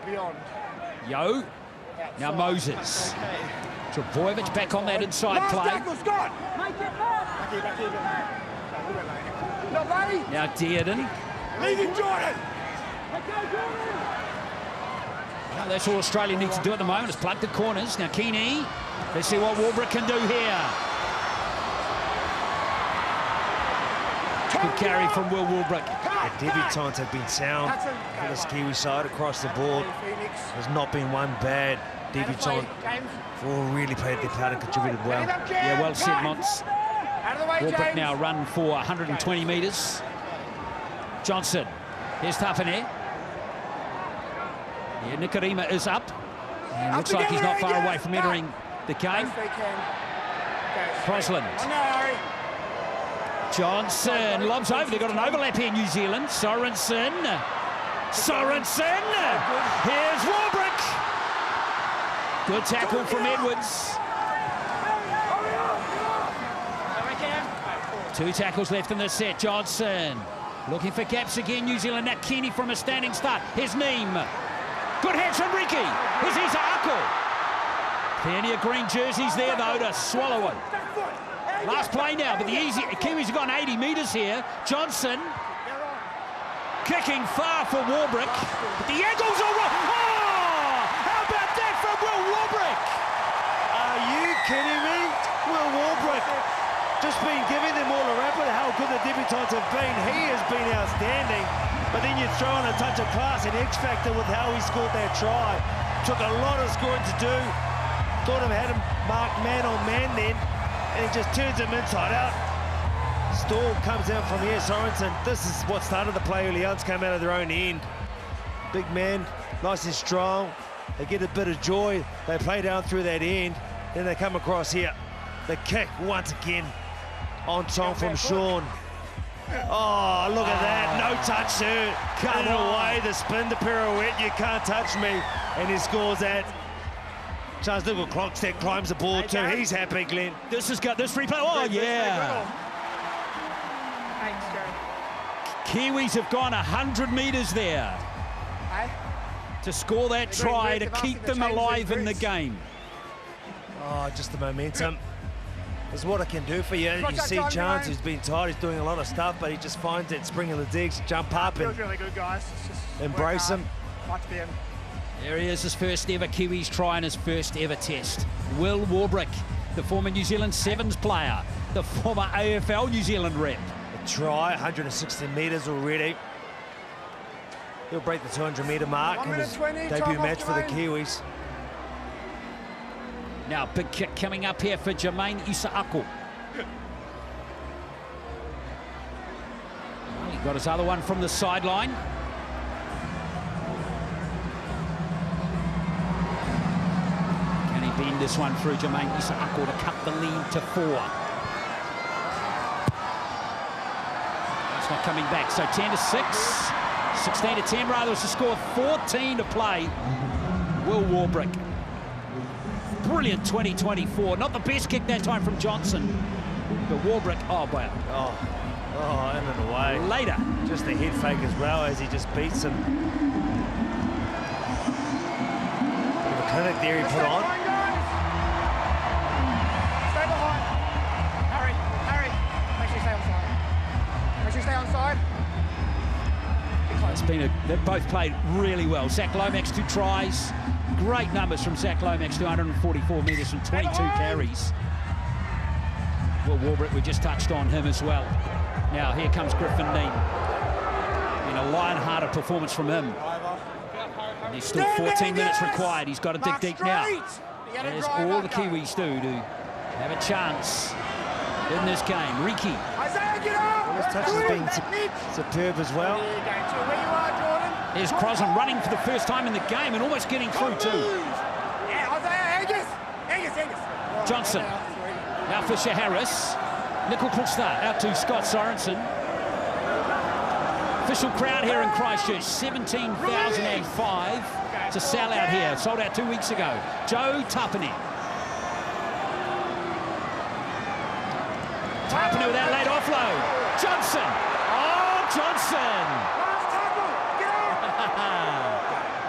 Yo. Now Moses. Trebojevic back on that inside play. Now Dearden. Well, that's all Australia needs to do at the moment, is plug the corners. Now Keeney. Let's see what Warbrick can do here. Good carry from Will Warbrick. The debutants have been sound for this Kiwi side across the board. There's not been one bad debutant. All really played their part and contributed well. Yeah, well said, Monts. Warbrick now run for 120 metres. Johnson. Here's Tapane. Yeah, Nikarima is up. And looks like he's not far away from entering the game. Crosland. Johnson lobs over. They've got an overlap here, New Zealand. Sorensen. Here's Warbrick. Good tackle from Edwards. 2 tackles left in the set. Johnson looking for gaps again. New Zealand. Nat Keeney from a standing start. Here's Neem. Good hands from Ricky. Here's Isa Ako. Plenty of green jerseys there, though, to swallow it. Last play now, but the Kiwis have gone 80 metres here. Johnson kicking far for Warbrick. But the angle's all right. Oh! How about that from Will Warbrick? Are you kidding me? Will Warbrick just been giving them all a rap with how good the debutants have been. He has been outstanding. But then you throw in a touch of class and X factor with how he scored that try. Took a lot of scoring to do. Thought him had him marked man on man then, and he just turns him inside out. Stall comes out from here, Sorensen. This is what started the play early on. Came out of their own end. Big man, nice and strong. They get a bit of joy. They play down through that end. Then they come across here. The kick once again on song from Sean. Oh, look at that. No touch, sir. Cut it away. The spin, the pirouette. You can't touch me. And he scores that. Charles Little Clockstack climbs the board too. He's happy, Glenn. This has got this replay. Oh, yeah. Kiwis have gone 100 metres there to score that try to keep them alive in the game. Oh, just the momentum is what it can do for you. You see Chance, who's been tired, he's doing a lot of stuff, but he just finds that spring of the digs, jump up and really good, guys. embrace him. There he is, his first ever Kiwis try in his first ever test. Will Warbrick, the former New Zealand Sevens player, the former AFL New Zealand rep. A try, 160 metres already. He'll break the 200-metre mark in his debut match for the Kiwis. Now, big kick coming up here for Jermaine Isaako. Well, he got his other one from the sideline. Can he bend this one through Jermaine Isaako to cut the lead to 4? It's not coming back, so 10-6. 16 to 10 rather, was the score. 14 to play. Will Warbrick. Brilliant 20-24. Not the best kick that time from Johnson. But Warbrick, oh, wow. Oh, in and away. Later. Just the head fake as well as he just beats him. Bit of a clinic there he put on. Stay behind. Harry. Make sure you stay on side. Make sure you stay on side. Be They've both played really well. Zach Lomax 2 tries. Great numbers from Zach Lomax, 244 metres from 22 carries. Will Warbrick, we just touched on him as well. Now here comes Griffin Neame. In a lion-hearted performance from him. And there's still 14 minutes required. He's got to dig deep now. There's all the Kiwis do to have a chance in this game. Riki. His touch has been superb as well. Here's Crosland running for the first time in the game and almost getting through too. Johnson. Now for Harris. Nickel Klukstad out to Scott Sorensen. Official crowd here in Christchurch, 17,005. It's a sellout here, sold out 2 weeks ago. Joe Tapine. Tapine with that late offload. Johnson. Oh, Johnson.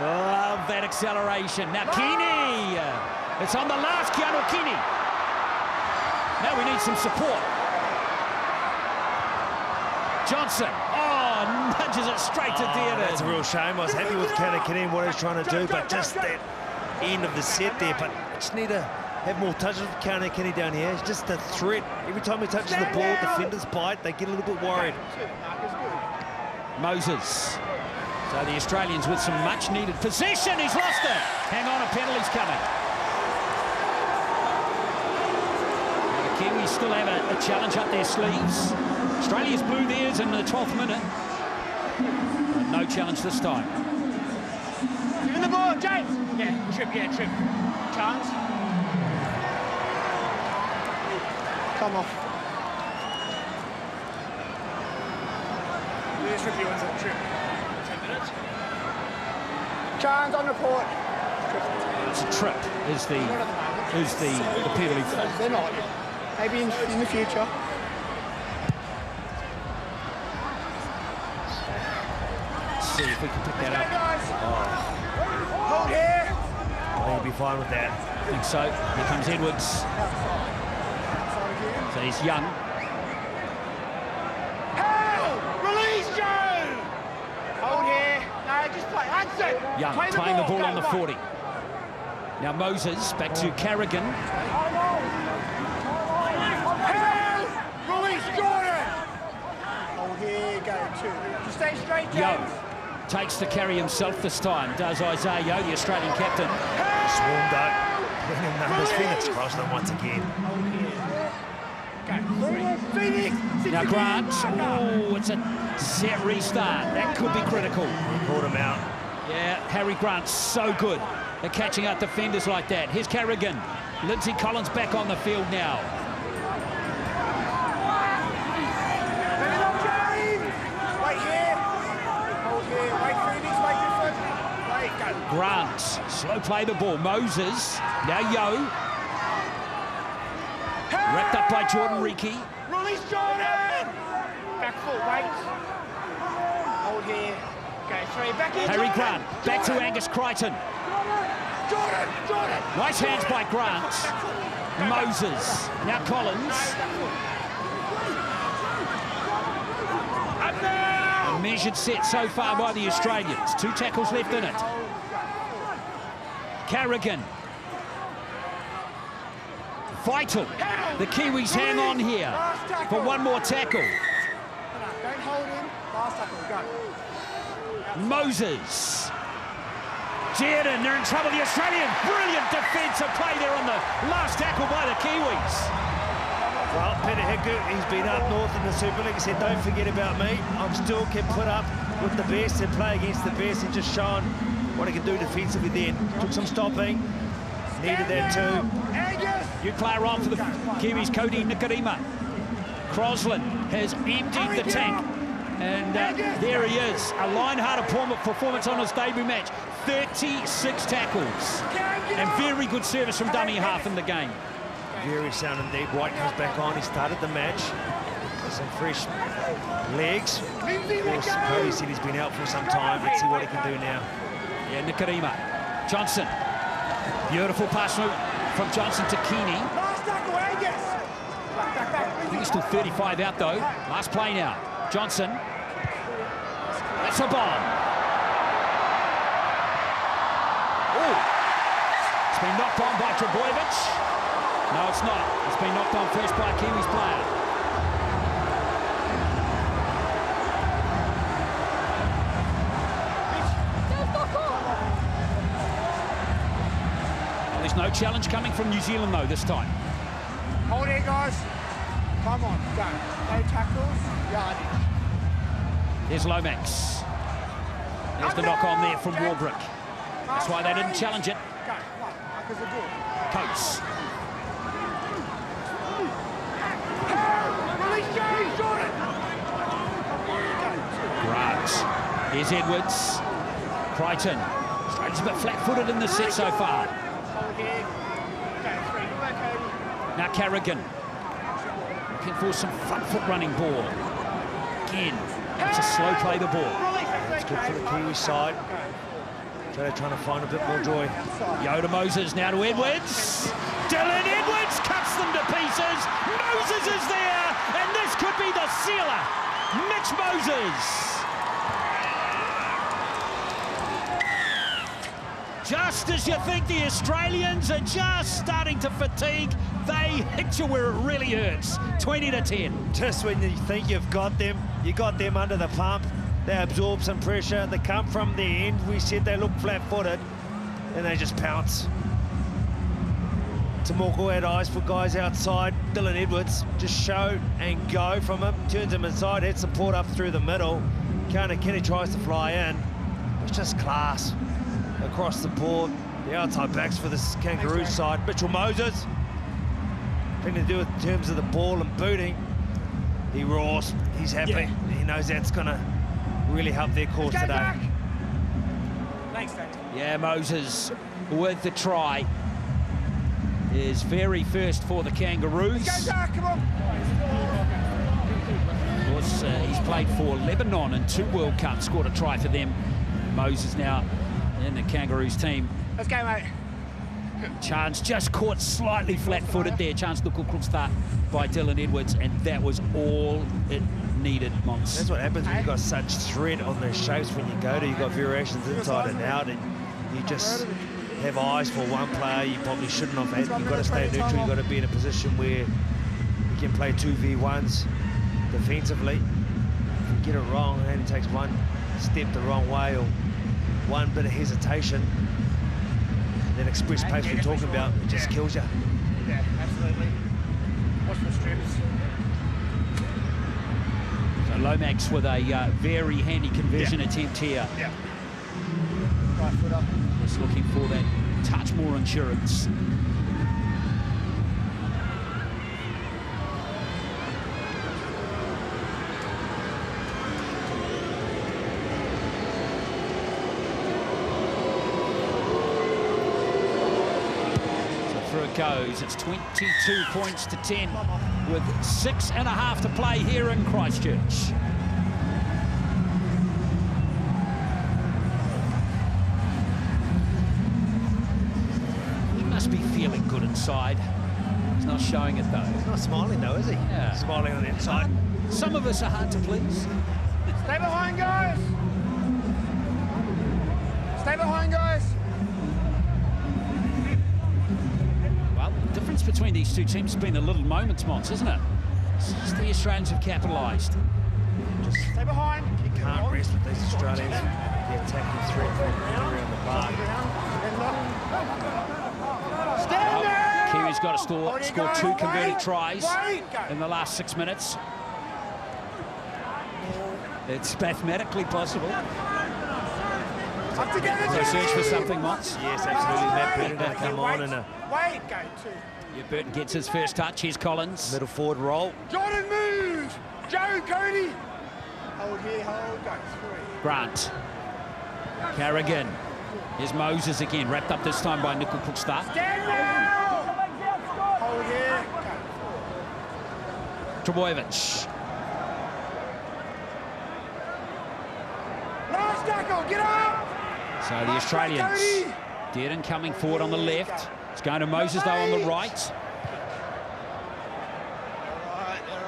Love that acceleration. Now Keeney. It's on the last, Keanu Keeney. Now we need some support. Johnson. Oh, nudges it straight to Dearden. That's a real shame. I was happy with Kangaroos and what he's trying to do, but just that end of the set there. But I just need to have more touches with Kangaroos down here. It's just a threat. Every time he touches the ball, defenders bite. They get a little bit worried. Moses. So the Australians with some much-needed possession. He's lost it. Hang on, a penalty's coming. Now the Kiwis still have a challenge up their sleeves. Australia's blew theirs in the 12th minute. But no challenge this time. In the ball, James. Yeah, trip. Chance. Come off. Yeah, trip, you want to trip. 10 minutes. Chance on report. It's a trip, is the penalty. They're not. Maybe in the future. See if we can pick that up. Hold here. I think he'll be fine with that. I think so. Here comes Edwards. So he's Young. Hell! Release Joe! Hold here. No, just play. That's it. Young playing the ball on the 40. Now Moses back to Carrigan. Hell! Release Jordan! Hold here, go two. Just stay straight, James. Yo takes the carry himself this time. Does Isaiah Yo, the Australian captain. Swarmed up. Bringing numbers. Phoenix crossed them once again. Phoenix! Now Grant. Oh, it's a set restart. That could be critical. Brought him out. Yeah, Harry Grant's so good at catching out defenders like that. Here's Carrigan. Lindsay Collins back on the field now. Wait here. Hold here. Wait, Phoenix. Wait, different. Wait, go. Grant, slow play the ball. Moses, now Yo. Wrapped up by Jordan Riki. Release Jordan! Back foot, wait. Hold here. Go three, back in. Harry Jordan. Grant, back to Angus Crichton. Jordan! Nice hands by Grant. Moses, now Collins. Up now! A measured set so far by the Australians. 2 tackles left in it. Carrigan. Vital. The Kiwis hang on here for one more tackle. Don't hold him. Last tackle, go. Moses. Dearden, they're in trouble. The Australian, brilliant defensive play there on the last tackle by the Kiwis. Well, Peter Hiku, he's been up north in the Super League. He said, don't forget about me. I'm still can put up with the best and play against the best and just showing what he can do defensively then. Took some stopping. Needed that too. Good player on for the Kiwis, Cody Nikarima. Crosland has emptied the tank. And there he is. A line-hearted performance on his debut match. 36 tackles. And very good service from dummy half in the game. Very sound indeed. White comes back on. He started the match with some fresh legs. Of course, Cody said he's been out for some time. Let's see what he can do now. Yeah, Nikarima. Johnson. Beautiful pass from Johnson to Keeney. I think he's still 35 out though. Last play now. Johnson. It's a bomb. Oh, it's been knocked on by Trebojevic. No, it's not. It's been knocked on first by a Kiwis player. Well, there's no challenge coming from New Zealand, though, this time. Hold it, guys. Come on, go. No tackles, yardage. Here's Lomax. There's the knock on there from Warbrick. That's why they didn't challenge it. Go, because they do. Coates. Grant. Here's Edwards. Crichton. Australia's a bit flat-footed in the set so far. Now Carrigan. Looking for some front foot running ball. Again, it's a slow play the ball. It's good for the Kiwi side. They're trying to find a bit more joy. Yoda Moses now to Edwards. Dylan Edwards cuts them to pieces. Moses is there, and this could be the sealer. Mitch Moses. Just as you think the Australians are just starting to fatigue, they hit you where it really hurts. 20-10. Just when you think you've got them, you got them under the pump. They absorb some pressure. They come from the end. We said they look flat-footed, and they just pounce. Tomoko had eyes for guys outside. Dylan Edwards just show and go from him. Turns him inside, hits support up through the middle. Kenny tries to fly in. It's just class across the board. The outside backs for this Kangaroos side. Mitchell Moses. Thing to do in terms of the ball and booting. He roars. He's happy. Yeah. He knows that's going to really help their cause today. Thanks, Dave. Yeah, Moses with the try. His very first for the Kangaroos. Come on. Of course, he's played for Lebanon in 2 World Cups, scored a try for them. Moses now in the Kangaroos team. Let's go, mate. Chance just caught slightly flat-footed there. Chance look start by Dylan Edwards, and that was all it needed, Mons. That's what happens when you've got such threat on the shapes when you go to. You've got variations inside and out, and you just have eyes for one player you probably shouldn't have had. You've got to stay neutral. You've got to be in a position where you can play 2v1s defensively. If you get it wrong, it only takes one step the wrong way or one bit of hesitation. That express pace we're talking about, it just kills you. Yeah, absolutely. Watch the strips. So Lomax with a very handy conversion attempt here. Yeah. Right foot up. Just looking for that touch more insurance. Goes. It's 22 points to 10 with 6.5 to play here in Christchurch. He must be feeling good inside. He's not showing it though. He's not smiling though, is he? Yeah. Smiling on the inside. Some of us are hard to please. Stay behind, guys. Stay behind, guys. The difference between these two teams has been a little moments, Mons, isn't it? It's just the Australians have capitalised. Just stay behind. You can't rest with these Australians. The attacking threat from around the park. Stand there! Kiwis got to score 2 converted tries in the last 6 minutes. It's mathematically possible. Up together, So search for something, Mons. Yes, absolutely. Matt Burton going to come on and a go two. Yeah, Burton gets his first touch. Here's Collins. middle forward roll. Jordan, move! Joe, Cody! Hold here, hold, go. 3. Grant. Carrigan. Here's Moses again, wrapped up this time by Nickel Cookstart. Stand now! Hold here, go. Trebojevic. Last tackle, get up! So the Australians, Dearden coming forward on the left. It's going to Moses, though, on the right. All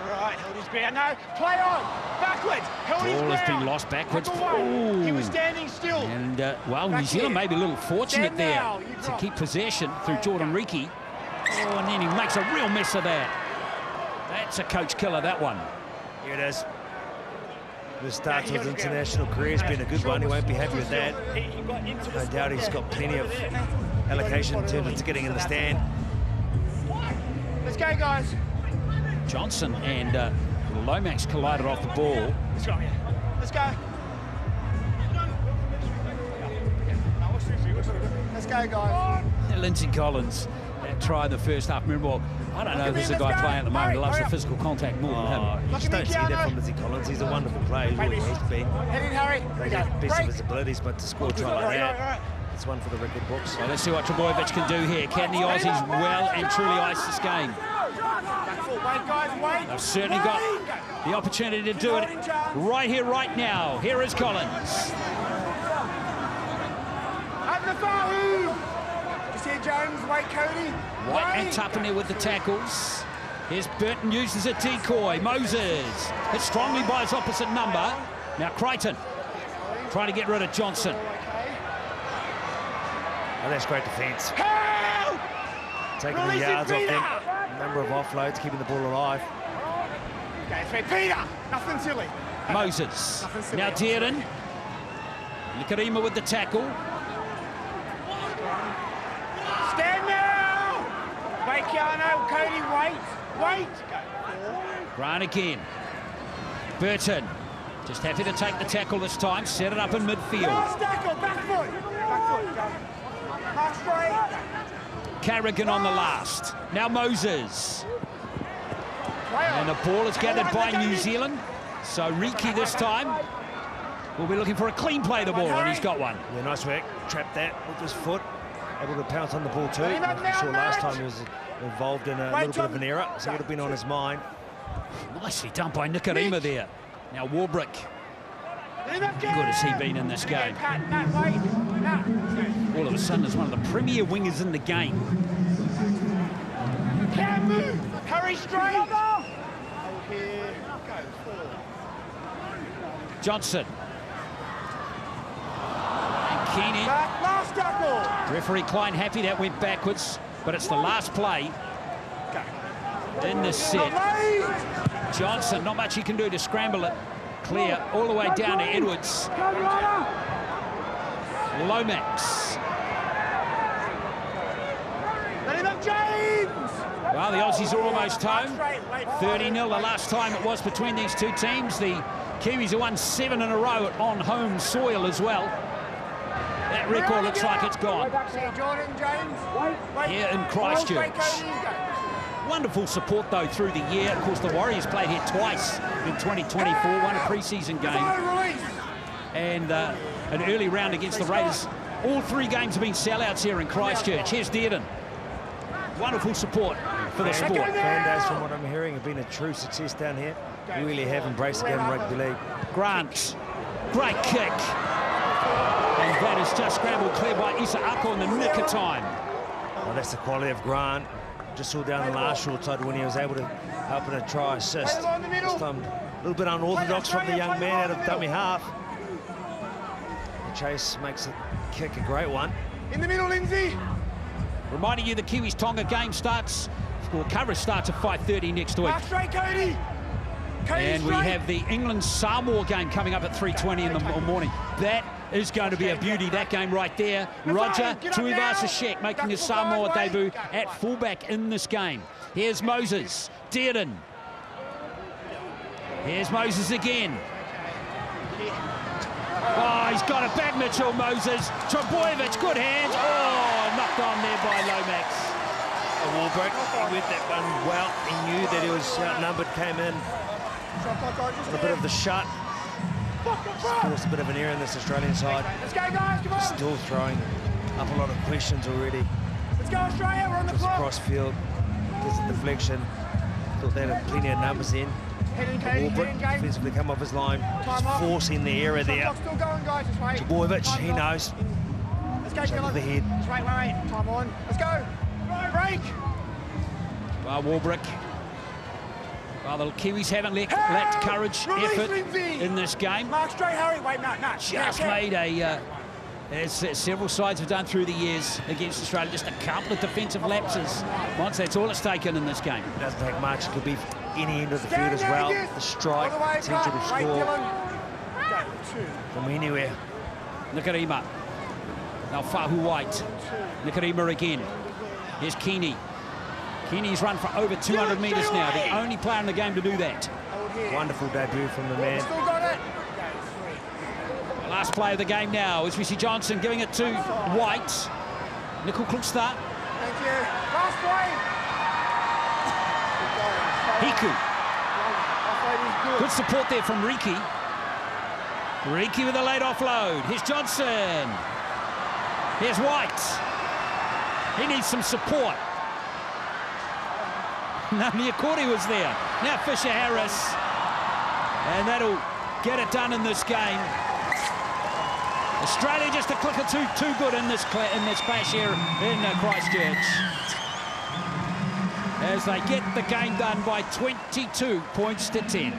right, hold his ground. No, play on, backwards. Ball has been lost backwards. Ooh. He was standing still. And, well, New Zealand may be a little fortunate there to keep possession through Jordan Riki. Oh, and then he makes a real mess of that. That's a coach killer, that one. Here it is. The start to his international career has been a good one. He won't be happy with that. No doubt he's got plenty of allocation in terms of getting in the stand. Let's go, guys. Johnson and Lomax collided off the ball. Let's go. Let's go. Let's go, guys. Lindsay Collins tried the first half. Remember, I don't know if there's a guy playing at the moment who loves the physical contact more than him. You just don't see that from Lindsay Collins. He's a wonderful player. He always has been. Head in, Harry. They got the best of his abilities, but to score a try like that, it's one for the record books. Well, let's see what Trbojevic can do here. Can the Aussies well and truly ice this game? They've certainly got the opportunity to do it right here, right now. Here is Collins. Up the far. Just here, Jones. Wait, Cody. White and Tuppen there with the tackles. Here's Burton, uses a decoy. Moses hit strongly by his opposite number. Now Crichton trying to get rid of Johnson. Oh, that's great defence. Help! Taking the yards off them. Number of offloads, keeping the ball alive. Okay, it's Peter. Nothing silly. Moses. Nothing silly. Now Dearden. Nikarima with the tackle. Stand now! Wait, Keanu. Cody, wait. Wait! Grant again. Burton. Just happy to take the tackle this time. Set it up in midfield. Last tackle, back foot. Back foot, go. Mark straight. Carrigan on the last. Now Moses. And the ball is gathered by New Zealand. So Riki this time will be looking for a clean play of the ball, and he's got one. Yeah, nice work. Trapped that with his foot. Able to pounce on the ball too. We saw last time he was involved in a little bit of an error, so it would have been on his mind. Nicely done by Nikarima there. Now Warbrick. How good has he been in this game? All of a sudden, is one of the premier wingers in the game. Can't move. Hurry straight. Johnson. And Keenan. Last tackle. Referee Klein happy that went backwards, but it's the last play in this set. Johnson, not much he can do to scramble it clear all the way down to Edwards. Lomax. Let him up, James. Well, the Aussies are almost home. 30-0 the last time it was between these two teams. The Kiwis have won 7 in a row on home soil as well. That record looks like it's gone. Jordan, James. Here in Christchurch. Wonderful support, though, through the year. Of course, the Warriors played here twice in 2024, won a pre-season game. And an early round against the Raiders. All 3 games have been sellouts here in Christchurch. Here's Dearden. Wonderful support for the sport. Fan days, from what I'm hearing, have been a true success down here. We really have embraced the game of rugby league. Grant, great kick. And that is just scrambled clear by Isa Ako in the nick of time. Well, that's the quality of Grant. Just saw down the last short side when he was able to help in a try assist. This time, a little bit unorthodox from the young man out of dummy half. The chase makes the kick a great one. In the middle, Lindsay. Reminding you the Kiwis-Tonga game starts, or coverage starts at 5:30 next week. Straight, Cody. And we have the England-Samoa game coming up at 3:20 in the morning. That is going to be a beauty, that game right there. Roger Tuivasa-Sheck making his Samoa debut at fullback in this game. Here's Moses, Dearden. Here's Moses again. Oh, he's got it back, Mitchell Moses. Trbojevic, good hands. Oh, knocked on there by Lomax. Warbrick, he went that one well. He knew that he was outnumbered, came in. A bit of the shot. Forced a bit of an error in this Australian side. Let's go, guys, come on. Still throwing up a lot of questions already. Let's go, Australia, we're on the Just clock. across field, gets a deflection. Thought they had plenty of numbers in. Warbrick defensively come off his line, just forcing the error there. Still going, guys, just wait. Trbojevic, he knows. Let's go, Shake of the head. Just wait. Time on. Let's go. Break. Warbrick. Well, the Kiwis haven't lacked courage, effort in this game. Mark straight, Harry. Wait, no. Just made as several sides have done through the years against Australia, just a couple of defensive lapses. Once that's all it's taken in this game. It doesn't take much. It could be any end of the field as well. The strike, potential to score from anywhere. Nikarima. Now Fahu White. Nikarima again. Here's Keeney. Keeney's run for over 200 metres now, the only player in the game to do that. Wonderful debut from the man. Still got it. The last play of the game now as we see Johnson giving it to White. Nickel Klukstad. Thank you. Last play. Hiku. Good support there from Riki. Riki with a late offload. Here's Johnson. Here's White. He needs some support. Namiakori was there. Now Fisher-Harris. And that'll get it done in this game. Australia just a click or too good in this clash here in Christchurch. As they get the game done by 22 points to 10.